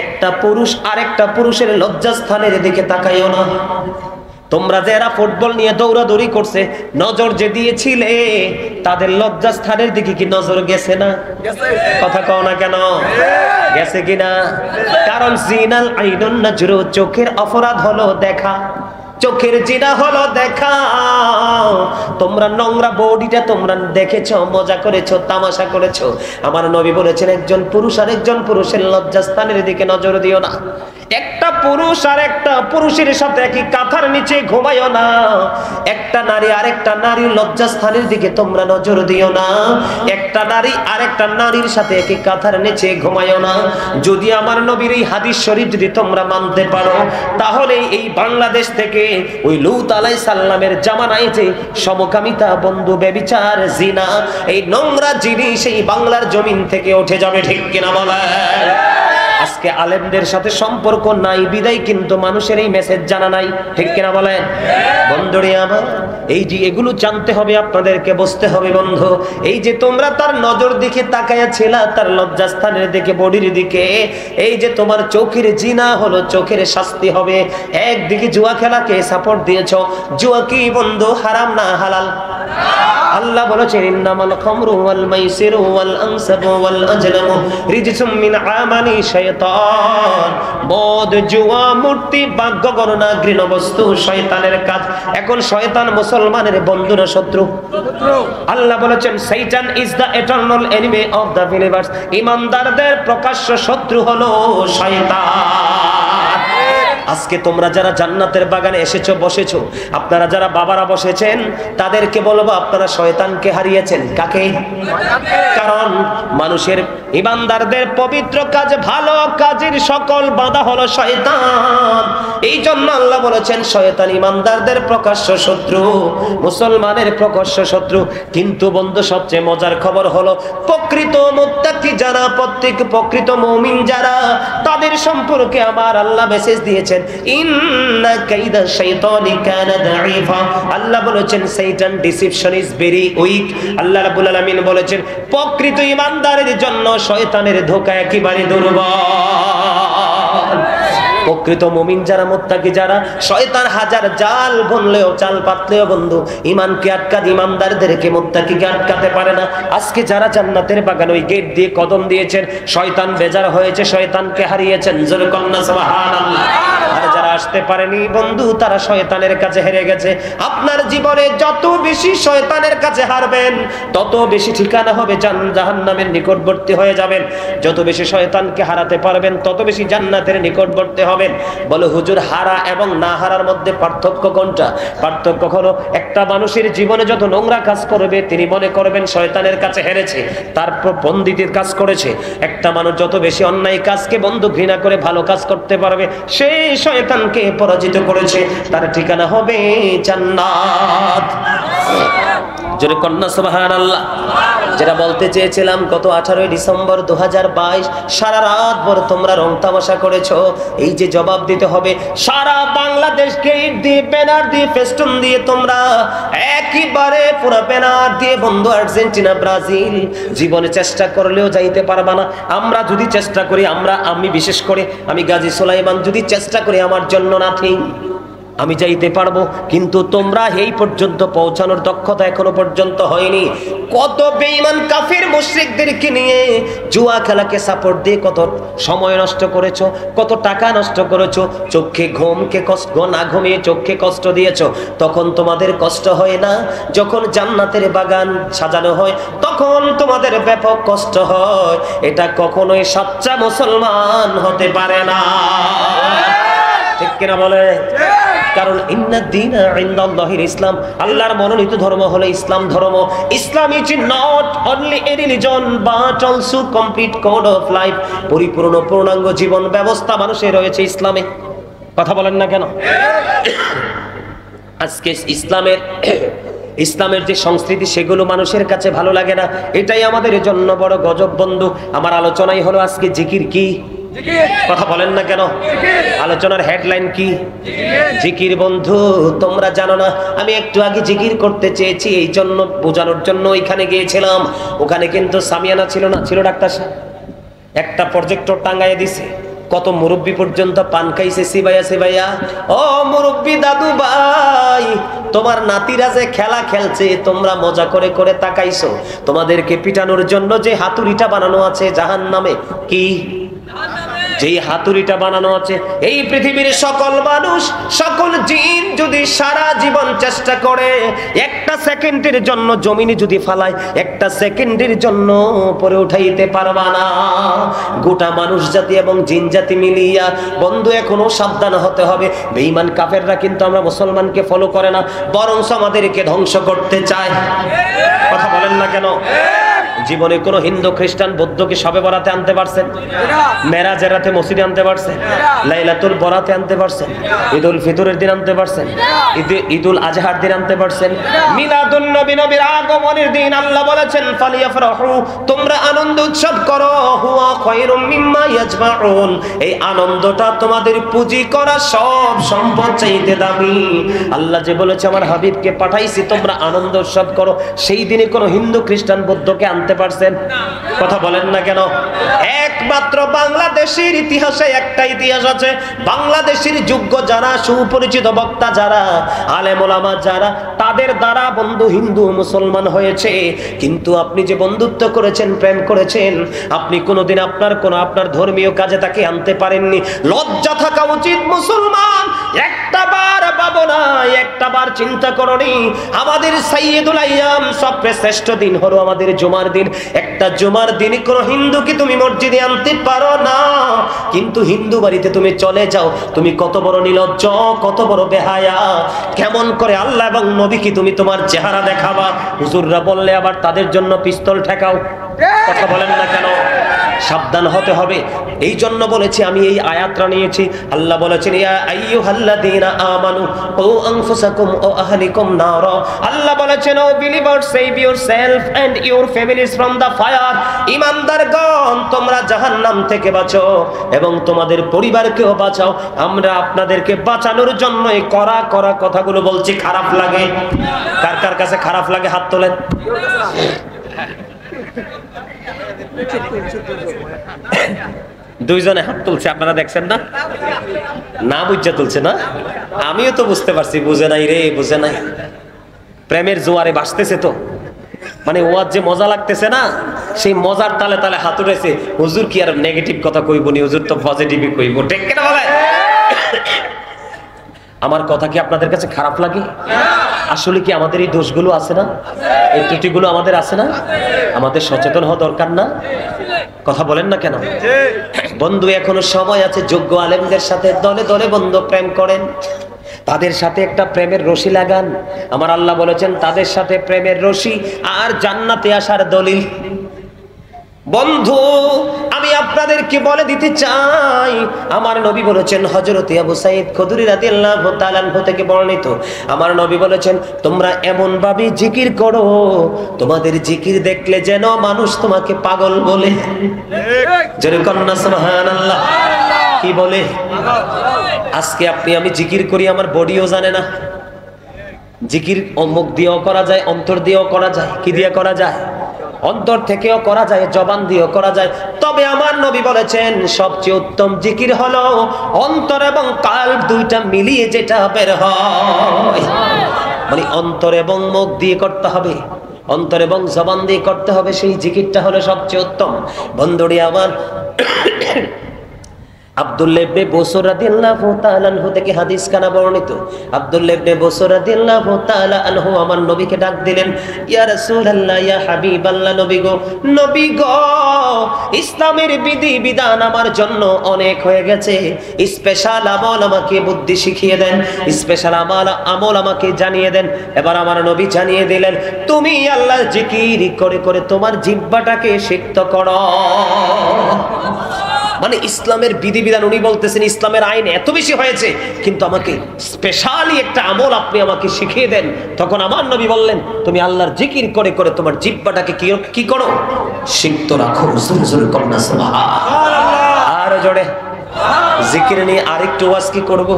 একটা পুরুষ আরেকটা পুরুষের লজ্জাস্থানের দিকে তাকাইও না। তোমরা যারা ফুটবল নিয়ে দৌড়াদৌড়ি করছে, নজর যে দিয়েছিলে, তাদের লজ্জাস্থানের দিকে কি নজর গেছে না? কথা কও না কেন? গেছে কিনা? কারণ জিনাল আইনুন নাজরু, চোখের অপরাধ হলো দেখা, চোখের জিনা হলো দেখা। তোমরা নোংরা বডিটা তোমরা দেখেছো, মজা করেছো, তামাশা করেছো। আমার নবী বলেছেন, একজন পুরুষ আর একজন পুরুষের লজ্জাস্থানের দিকে নজর দিও না। একটা পুরুষ আর একটা পুরুষের সাথে একই কাঁথার নিচে ঘুমাইও না। একটা নারী আর একটা নারীর লজ্জাস্থানের দিকে তোমরা নজর দিও না। একটা নারী আর একটা নারীর সাথে একই কাঁথার নিচে ঘুমাইও না। যদি আমার নবীর এই হাদিস শরীফ যদি তোমরা মানতে পারো, তাহলে এই বাংলাদেশ থেকে ওই লূত আলাইহিস সালামের জামানায় যে সমকামিতা, বন্ধু, ব্যভিচার, জিনা, এই নোংরা জিনিস এই বাংলার জমিন থেকে উঠে যাবে, ঠিক কিনা বলেন? আজকে আলেমদের সাথে সম্পর্ক নাই বিদায় কিন্তু মানুষের এই মেসেজ জানা নাই, ঠিক কিনা বলেন? বন্ধুরে আমার, এই যে এগুলো জানতে হবে, আপনাদেরকে বুঝতে হবে বন্ধু। এই যে তোমরা তার নজর দিকে তাকাইয়াছিলা, তার লজ্জাস্থানের দিকে, বডির দিকে, এই যে তোমার চোখের জিনা হলো, চোখের শাস্তি হবে। একদিকে জুয়া খেলাকে সাপোর্ট দিয়েছো। জুয়া কি বন্ধু হারাম না হালাল? আল্লাহ বলেছেন, ইন্নামাল খামরু ওয়াল মাইসিরু ওয়াল আনসাবু ওয়াল আজলামু রিজসুম মিন আমালি শাইতান। মদ, জুয়া, মূর্তি, ভাগ্য গণনা, ঘৃণ্য বস্তু শয়তানের কাজ। এখন শয়তান মুসলমানের বন্ধু না শত্রু? আল্লাহ বলেছেন, শয়তান is the eternal enemy of the believers. ঈমানদারদের প্রকাশ্য শত্রু হলো শয়তান। আজকে তোমরা যারা জান্নাতের বাগানে এসেছো, বসেছো, আপনারা যারা বাবারা বসেছেন, তাদেরকে বলবো আপনারা শয়তানকে হারিয়েছেন। কাকে? কারণ মানুষের, ঈমানদারদের পবিত্র কাজ, ভালো কাজের সকল বাধা হলো শয়তান। এই জন্য আল্লাহ বলেছেন, শয়তান ঈমানদারদের প্রকাশ্য শত্রু, মুসলমানের প্রকাশ্য শত্রু। কিন্তু বন্ধু, সবচেয়ে মজার খবর হলো, প্রকৃত মুত্তাকি যারা, প্রকৃত মুমিন যারা, তাদের সম্পর্কে আমার আল্লাহ মেসেজ দিয়েছেন, ইন্না কাইদা শাইতানি কানা দাঈফা। আল্লাহ বলেছেন, শয়তান ডিসিপশন ইজ ভেরি উইক। আল্লাহ রাব্বুল আলামিন বলেছেন, প্রকৃত ঈমানদারের জন্য শয়তানের ধোঁকা একেবারে দুর্বল। প্রকৃত মুমিন যারা, মুত্তাকি যারা, শয়তান হাজার জাল বুনলেও, চাল পাতলেও বন্ধু ঈমানকে আটকাতে, ঈমানদারদেরকে, মুত্তাকিকে আটকাতে পারে না। আজকে যারা জান্নাতের বাগানে ওই গেট দিয়ে কদম দিয়েছেন, শয়তান বেজার হয়েছে, শয়তানকে হারিয়েছেন। জোরে কন্না সুবহানাল্লাহ। আর যারা আসতে পারেনি বন্ধু, তারা শয়তানের কাছে হেরে গেছে। আপনার জীবনে যত বেশি শয়তানের কাছে হারবেন, তত বেশি ঠিকানা হবে জাহান্নামের নিকটবর্তী হয়ে যাবেন। যত বেশি শয়তানকে হারাতে পারবেন, তত বেশি জান্নাতের নিকটবর্তী হবেন। বলো হুজুর, হারা এবং না হারার মধ্যে পার্থক্য কোনটা? পার্থক্য হলো, একটা মানুষের জীবনে যত নোংরা কাজ করবে তিনি মনে করবেন শয়তানের কাছে হেরেছে, তারপর বন্দিতির কাজ করেছে। একটা মানুষ যত বেশি অন্যায় কাজকে বন্ধু ঘৃণা করে ভালো কাজ করতে পারবে, সেই শয়তানকে পরাজিত করেছে, তার ঠিকানা হবে জান্নাত। জোরে কন্যা সুবহানাল্লাহ। যেটা বলতে চেয়েছিলাম, গত 18 ডিসেম্বর 2022 সারা রাত ভর তোমরা রং তামাশা করেছো। এই যে জবাব দিতে হবে, সারা বাংলাদেশকে ইট দিয়ে, ব্যানার দিয়ে, ফেস্টুন দিয়ে তোমরা একইবারে পুরো ব্যানার দিয়ে বন্ধু আর্জেন্টিনা, ব্রাজিল, জীবনে চেষ্টা করলেও যাইতে পারবা না। আমরা যদি চেষ্টা করি, আমি বিশেষ করে আমি গাজী সুলাইমান যদি চেষ্টা করি, আমার জন্য না ঠিক, আমি যাইতে পারবো, কিন্তু তোমরা এই পর্যন্ত পৌঁছানোর দক্ষতা এখনো পর্যন্ত হয়নি। কত বেঈমান কাফির মুশরিকদেরকে নিয়ে জুয়া খেলাকে সাপোর্ট দিয়ে কত সময় নষ্ট করেছো, কত টাকা নষ্ট করেছো, চোখে ঘুমকে কষ্ট না ঘুমিয়ে চোখে কষ্ট দিয়েছো। তখন তোমাদের কষ্ট হয় না, যখন জান্নাতের বাগান সাজানো হয় তখন তোমাদের ব্যাপক কষ্ট হয়। এটা কখনোই সচ্চা মুসলমান হতে পারে না, ঠিক কিনা বলে? কারণ ইন্নাদ-দীনা ইনদাল্লাহিল ইসলাম, আল্লাহর মনোনীত ধর্ম হলো ইসলাম ধর্ম। Islam is not only a religion but also complete code of life. পরিপূর্ণ পূর্ণাঙ্গ জীবন ব্যবস্থা মানুষের রয়েছে ইসলামে। কথা বলেন না কেন? আজকে ইসলামের যে সংস্কৃতি, সেগুলো মানুষের কাছে ভালো লাগে না। এটাই আমাদের জন্য বড় গজব বন্ধু। আমার আলোচনাই হলো আজকে জিকির কি? কথা বলেন না কেন? আলোচনার হেডলাইন কি? জিকির। বন্ধু তোমরা জানো না, আমি একটু আগে জিকির করতে চেয়েছি, এই জন্য বোঝানোর জন্য ওইখানে গিয়েছিলাম। ওখানে কিন্তু সামিয়ানা ছিল না, ছিল ডাক্তার সাহেব। একটা প্রজেক্টর টাঙ্গাইয়ে দিছে, কত মুরব্বী পর্যন্ত পান খাইছে সিবাইয়া সিবাইয়া। ও মুরব্বী দাদু ভাই, তোমার নাতিরা যে খেলা খেলছে তোমরা মজা করে করে তাকাইছো। তোমাদেরকে পিটানোর জন্য যে হাতুড়িটা বানানো আছে জাহান্নামে, কি যেই হাতুড়িটা বানানো আছে, এই পৃথিবীর সকল মানুষ, সকল জিন যদি সারা জীবন চেষ্টা করে, একটা সেকেন্ডের জন্য জমিনে যদি ফালায়, একটা সেকেন্ডের জন্য পরে উঠাইতে পারবা না। গোটা মানুষ জাতি এবং জিন জাতি মিলিয়া বন্ধু এখনো সাবধান হতে হবে। বেঈমান কাফেররা কিন্তু আমরা মুসলমানকে ফলো করে না, বরং আমাদেরকে ধ্বংস করতে চায়। কথা বলেন না কেন? জীবনে কোন হিন্দু, খ্রিস্টান, বৌদ্ধকে শবে বরাতে আনতে পারছেন? মেরাজের রাতে মসজিদে আনতে পারছেন? লাইলাতুল বরাতে আনতে পারছেন? ঈদুল ফিতরের দিন আনতে পারছেন? ঈদুল আজহার দিন আনতে পারছেন? মিলাদুন নবী, নবীর আগমনের দিন আল্লাহ বলেছেন ফালিয়াফরাহু, তোমরা আনন্দ উৎসব করো, হুয়া খায়রুম মিম্মা ইয়াজমাউন, এই আনন্দটা তোমাদের পুঁজি করা সব সম্পদ চাইতে দামি। আল্লাহ যে বলেছে আমার হাবিবকে পাঠাইছি তোমরা আনন্দ উৎসব করো, সেই দিনে কোন হিন্দু, খ্রিস্টান, বৌদ্ধকে আনতে পারছেন? কথা বলেন না কেন? একমাত্র বাংলাদেশের ইতিহাসে একটা ইতিহাস আছে, বাংলাদেশের যোগ্য যারা, সুপরিচিত বক্তা যারা, আলেম ওলামা যারা, তাদের দ্বারা বন্ধু হিন্দু মুসলমান হয়েছে। কিন্তু আপনি যে বন্ধুত্ব করেছেন, প্রেম করেছেন, আপনি কোনোদিন আপনার ধর্মীয় কাজে তাকে আনতে পারেননি। লজ্জা থাকা উচিত মুসলমান। একটাবার ভাবনা, একটাবার চিন্তা করনি, আমাদের সাইয়্যিদুল আইয়াম, সবচেয়ে শ্রেষ্ঠ দিন হলো আমাদের জুমার দিন। একটা জুমার দিনে কোনো হিন্দুকে তুমি মসজিদে আনতে পারো না, কিন্তু হিন্দু বাড়িতে তুমি চলে যাও, তুমি কত বড় নির্লজ্জ, কত বড় বেহায়া। কেমন করে আল্লাহ এবং নবীকে তুমি তোমার চেহারা দেখাবা? হুজুররা বললে আবার তাদের জন্য পিস্তল ঠেকাও। কথা বলেন না কেন? সাবধান হতে হবে। এই জন্য বলেছি, আমি এই আয়াতটা নিয়েছি। আল্লাহ বলেছেন ইয়া আইয়ুহাল্লাযীনা আমানু কু আনফুসাকুম ওয়া আহলিকুম নারা। আল্লাহ বলেছেন O believers, save yourself and your families from the fire. ঈমানদারগণ, তোমরা জাহান্নাম থেকে বাঁচো এবং তোমাদের পরিবারকেও বাঁচাও। আমরা আপনাদেরকে বাঁচানোর জন্য এই কড়া কড়া কথাগুলো বলছি। খারাপ লাগে? কার কার কাছে খারাপ লাগে হাত তোলেন। দুইজনে হাত তুলছে, আপনারা দেখছেন না? না বুঝে তুলছে না? আমিও তো বুঝতে পারছি, বুঝে নাই রে, বুঝে নাই। প্রেমের জোয়ারে ভাসতেছে তো, মানে ওয়াজ যে মজা লাগতেছে না, সেই মজার তালে তালে হাত উঠেছে। হুজুর কি আর নেগেটিভ কথা কইব নি, হুজুর তো পজিটিভই কইব, ঠিক কিনা বলে? আমার কথা কি আপনাদের কাছে খারাপ লাগে? আসলে কি আমাদের এই দোষগুলো আছে না? এই ত্রুটিগুলো আমাদের আছে না? আমাদের সচেতন হওয়া দরকার না? কথা বলেন না কেন? বন্ধু, এখনো সময় আছে। যোগ্য আলেমদের সাথে দলে দলে বন্ধু প্রেম করেন, তাদের সাথে একটা প্রেমের রশি লাগান। আমার আল্লাহ বলেছেন তাদের সাথে প্রেমের রশি আর জান্নাতে আসার দলিল। বন্ধু, আমি আপনাদেরকে বলে দিতে চাই, আমার নবী বলেছেন, হযরত আবু সাঈদ খুদরি রাদিয়াল্লাহু তাআলা আনহু থেকে বর্ণিত, আমার নবী বলেছেন, তোমরা এমন ভাবে জিকির করো, তোমাদের জিকির দেখলে যেন মানুষ তোমাকে পাগল বলে। জোরে কন্না সুবহানাল্লাহ। কি বলে? আজকে আপনি আমি জিকির করি, আমার বডিও জানে না। জিকির মুখ দিয়েও করা যায়, অন্তর দিয়েও করা যায়। কি দিয়ে করা যায়? অন্তর থেকেও করা যায়, জবান দিয়েও করা যায়। তবে আমার নবী বলেছেন সবচেয়ে উত্তম জিকির হলো অন্তর এবং কাল্ব দুইটা মিলিয়ে যেটা বের হয়। মানে অন্তর এবং মুখ দিয়ে করতে হবে, অন্তর এবং জবান দিয়ে করতে হবে, সেই জিকিরটা হলো সবচেয়ে উত্তম। বন্ধুরি আমার, আব্দুল্লাহ ইবনে বুসর রাদিয়াল্লাহু তাআলা আনহু থেকে হাদিস কানা বর্ণিত। আব্দুল্লাহ ইবনে বুসর রাদিয়াল্লাহু তাআলা আনহু আমার নবীকে ডাক দিলেন, ইয়া রাসূলুল্লাহ, ইয়া হাবিবাল্লাহ, নবী গো, নবী গো, ইসলামের বিধি বিধান আমার জন্য অনেক হয়ে গেছে, স্পেশাল আমল আমাকে বুদ্ধি শিখিয়ে দেন, স্পেশাল আমল আমাকে জানিয়ে দেন। এবার আমার নবী জানিয়ে দিলেন, তুমি আল্লাহর জিকির করে করে তোমার জিহ্বাটাকে সিক্ত করো। মানে ইসলামের বিধিবিধান উনি বলতেছেন, ইসলামের আইন এত বেশি হয়েছে, কিন্তু আমাকে স্পেশালি একটা আমল আপনি আমাকে শিখিয়ে দেন। তখন আমার নবী বললেন, তুমি আল্লাহর জিকির করে করে তোমার জিহ্বাটাকে কি করো? সিক্ত রাখো। জোরে জোরে কন্না সুবহানাল্লাহ। আর জোরে জিকির নিয়ে আরেকটু ওয়াজ কি করব?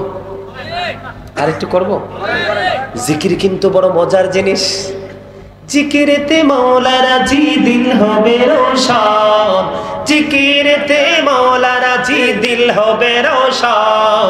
আরেকটু করব। জিকির কিন্তু বড় মজার জিনিস। জিকিরেতে মাওলা রাজি, দিল হবে রোশন। জিকিরেতে মাওলা রাজি, দিল হবে রোশন।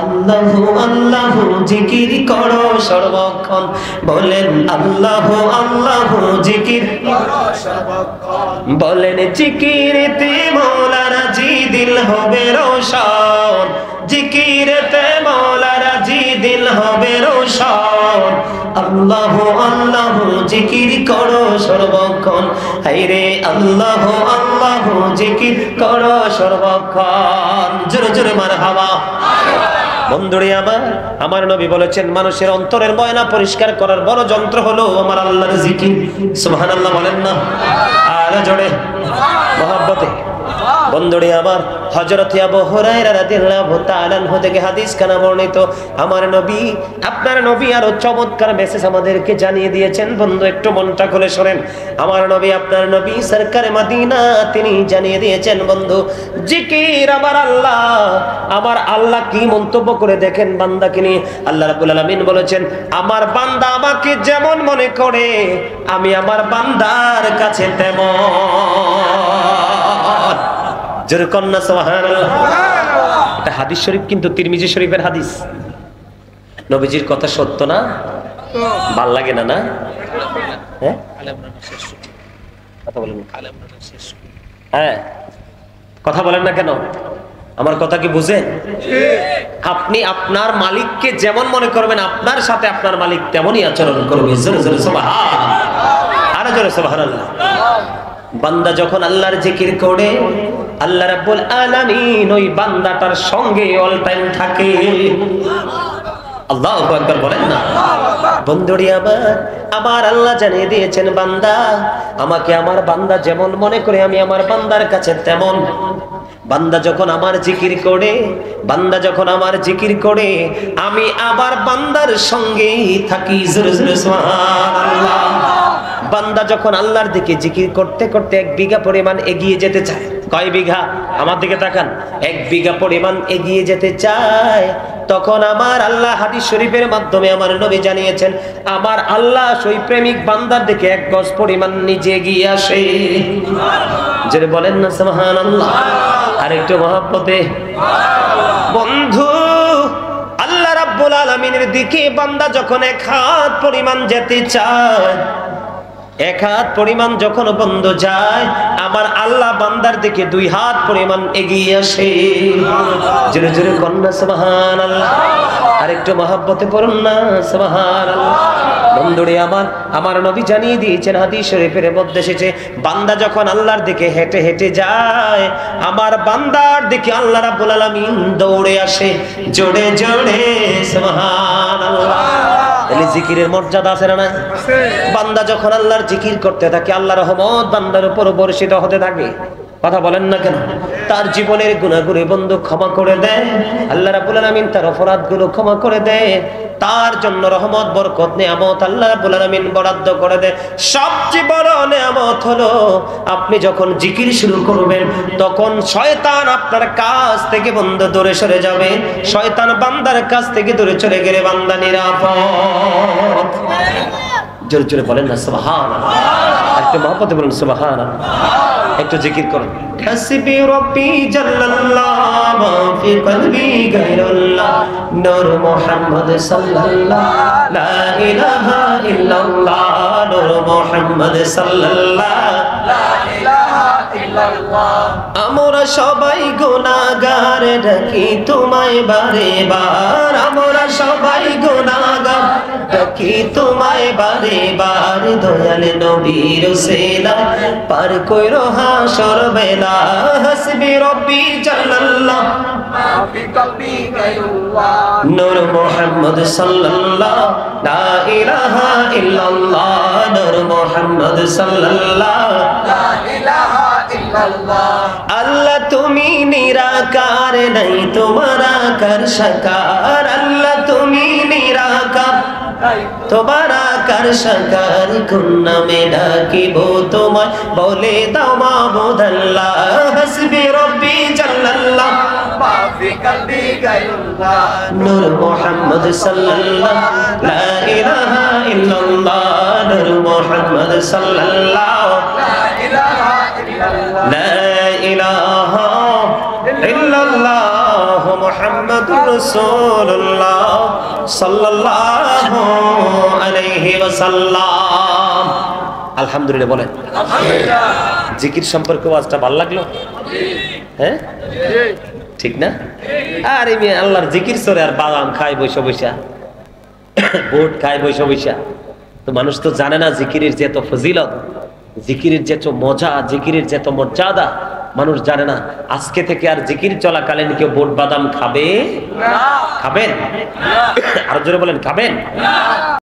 আল্লাহু আল্লাহু জিকির করো সর্বক্ষণ, বলেন আল্লাহু আল্লাহু জিকির করো সর্বক্ষণ। বলেন জিকিরেতে মাওলা রাজি, দিল হবে রোশন। জিকিরেতে মাওলা রাজি, দিল হবে রোশন। আল্লাহু আল্লাহু জিকির করো সর্বক্ষণ। হায়রে আল্লাহু আল্লাহু জিকির করো সর্বক্ষণ। জোরে জোরে মারহাবা। বন্ধুরে আমার নবী বলেছেন, মানুষের অন্তরের ময়লা পরিষ্কার করার বড় যন্ত্র হলো আমার আল্লাহর জিকির। সুবহানাল্লাহ বলেন না? আর জোরে মহব্বতে। বন্ধুরে আমার, হযরত আবু হুরায়রা রাদিয়াল্লাহু তাআলা আনহু থেকে হাদিস কানা বর্ণিত, আমার নবী, আপনার নবী আরো চমৎকার মেসেজ আমাদেরকে জানিয়ে দিয়েছেন। বন্ধু, একটু মনটা খুলে শোনেন। আমার নবী, আপনার নবী সরকারে মদিনা, তিনি জানিয়ে দিয়েছেন, বন্ধু, জিকির আমার আল্লাহ কি মন্তব্য করে দেখেন বান্দাকে নিয়ে। আল্লাহ রাব্বুল আলামিন বলেছেন, আমার বান্দা আমাকে যেমন মনে করে, আমি আমার বান্দার কাছে তেমন। জোরে কন্না সুবহানাল্লাহ। এটা হাদিস শরীফ, কিন্তু তিরমিজি শরীফের হাদিস। নবীজির কথা সত্য না? ভাল লাগে না? না, হ্যাঁ, কথা বলেন। হ্যাঁ, কথা বলেন না কেন? আমার কথা কি বুঝেন? আপনি আপনার মালিককে যেমন মনে করবেন, আপনার সাথে আপনার মালিক তেমনই আচরণ করবে। জোরে জোরে সুবহানাল্লাহ। আরো জোরে সুবহানাল্লাহ। বান্দা যখন আল্লাহর জিকির করে, আল্লাহ রাব্বুল আলামিন ওই বান্দাটার সঙ্গে অল টাইম থাকে। আল্লাহু আকবার বলেন না? বন্ধুরি আমার আল্লাহ জানিয়ে দিয়েছেন, বান্দা আমাকে আমার বান্দা যেমন মনে করে, আমি আমার বান্দার কাছে তেমন। বান্দা যখন আমার জিকির করে, বান্দা যখন আমার জিকির করে, আমি আবার বান্দার সঙ্গেই থাকি। জোরে জোরে সুবহানাল্লাহ। বান্দা যখন আল্লাহর দিকে জিকির করতে করতে 1 বিঘা পরিমাণ এগিয়ে যেতে চায়, কয় বিঘা? আমার দিকে তাকান। 1 বিঘা পরিমাণ এগিয়ে যেতে চায়, তখন আমার আল্লাহ হাদিস শরীফের মাধ্যমে আমার নবী জানিয়েছেন, আমার আল্লাহ সেই প্রেমিক বান্দার দিকে 1 গজ পরিমাণ নিজে এগিয়ে আসে। যেটা বলেন না সুবহানাল্লাহ। আর একটু মহব্বতে। বন্ধু, আল্লাহ রাব্বুল আলামিনের দিকে বান্দা যখন 1 হাত পরিমাণ যেতে চায়, এক হাত পরিমাণ যখন বন্ধ যায়, আমার আল্লাহ বান্দার দিকে 2 হাত পরিমাণ এগিয়ে আসে। জোরে জোরে কন্যা সুবহানাল্লাহ। আর একটু মহব্বতে পড়ুন না সুবহানাল্লাহ। বন্ধুরে আমার নবী জানিয়ে দিয়েছেন, হাদিস শরীফের মধ্যে এসেছে, বান্দা যখন আল্লাহর দিকে হেঁটে হেঁটে যায়, আমার বান্দার দিকে আল্লাহ রাব্বুল আলামিন দৌড়ে আসে জোরে জোরে সুবহানাল্লাহ। তাহলে জিকিরের মর্যাদা আছে না নাই? বান্দা যখন আল্লাহর জিকির করতে থাকে, আল্লাহর রহমত বান্দার উপর বর্ষিত হতে থাকে। কথা বলেন না কেন? তার জীবনের গুনাহগুলো বন্ধু ক্ষমা করে দেয় আল্লাহ রাব্বুল আলামিন, তার অপরাধগুলো ক্ষমা করে দেয়, তার জন্য রহমত বরকত নিয়ামত আল্লাহ রাব্বুল আলামিন বরাদ্দ করে দেয়। সবচেয়ে বড় নিয়ামত হলো আপনি যখন জিকির শুরু করবেন, তখন শয়তান আপনার কাছ থেকে বন্ধু দূরে সরে যাবে। শয়তান বান্দার কাছ থেকে দূরে চলে গেলে বান্দা নিরাপদ। জোরে জোরে বলেন না সুবহানাল্লাহ। একটু মহব্বতে বলুন সুবহানাল্লাহ। একটু জিকির করুন। হাসবি রব্বি জাল্লাল্লাহ মা ফি কলবি গায়রুল্লাহ, নূর মুহাম্মদ সাল্লাল্লাহ, লা ইলাহা ইল্লাল্লাহ, নূর মুহাম্মদ সাল্লাল্লাহ, লা ইলাহা ইল্লাল্লাহ। আমরা সবাই গুনাহগার, ডাকি তোমায় বারে বার, আমরা সবাই গুনাহগার, ডাকি তোমায় বারে বার, দয়াল নবীর ওসিলা পার কইরো হাসর বেলা। হাসবি রব্বি জাল্লাল্লাহ মা ফি কলবি গায়রুল্লাহ, নূর মুহাম্মদ সাল্লাল্লাহ, লা ইলাহা ইল্লাল্লাহ, নূর মুহাম্মদ সাল্লাল্লাহ, লা ইলাহা ইল্লাল্লাহ। আল্লাহ তুমি নিরাকার, নাই তোমার আকার সাকার, আল্লাহ তুমি নিরাকার, তোমার আকার সাকার, কোন নামে ডাকিব তোমায় বলে দাও মাবুদ আল্লাহ। হাসবি রব্বি জাল্লাল্লাহ মা ফি কলবি গায়রুল্লাহ, নূর মুহাম্মদ সাল্লাল্লাহ, লা ইলাহা ইল্লাল্লাহ, নূর মুহাম্মদ সাল্লাল্লাহ, লা ইলাহা ইল্লাল্লাহ, লা ইলাহা ইল্লাল্লাহ মুহাম্মাদুর রাসূলুল্লাহ সাল্লাল্লাহু আলাইহি ওয়াসাল্লাম। আলহামদুলিল্লাহ বলেন আলহামদুলিল্লাহ। জিকির সম্পর্কে ওয়াজটা ভালো লাগলো? হ্যাঁ ঠিক না? আর এই আল্লাহর জিকির সরে আর বাদাম খায় বৈশা বৈশা, বুট খায় বৈশা বৈশা। তো মানুষ তো জানে না জিকিরের যে এত ফজিলত, জিকিরের যে এত মজা, জিকিরের যে এত মর্যাদা মানুষ জানে না। আজকে থেকে আর জিকির চলাকালীন কেউ বুট বাদাম খাবে না? খাবেন? আর জোরে বলেন খাবেন?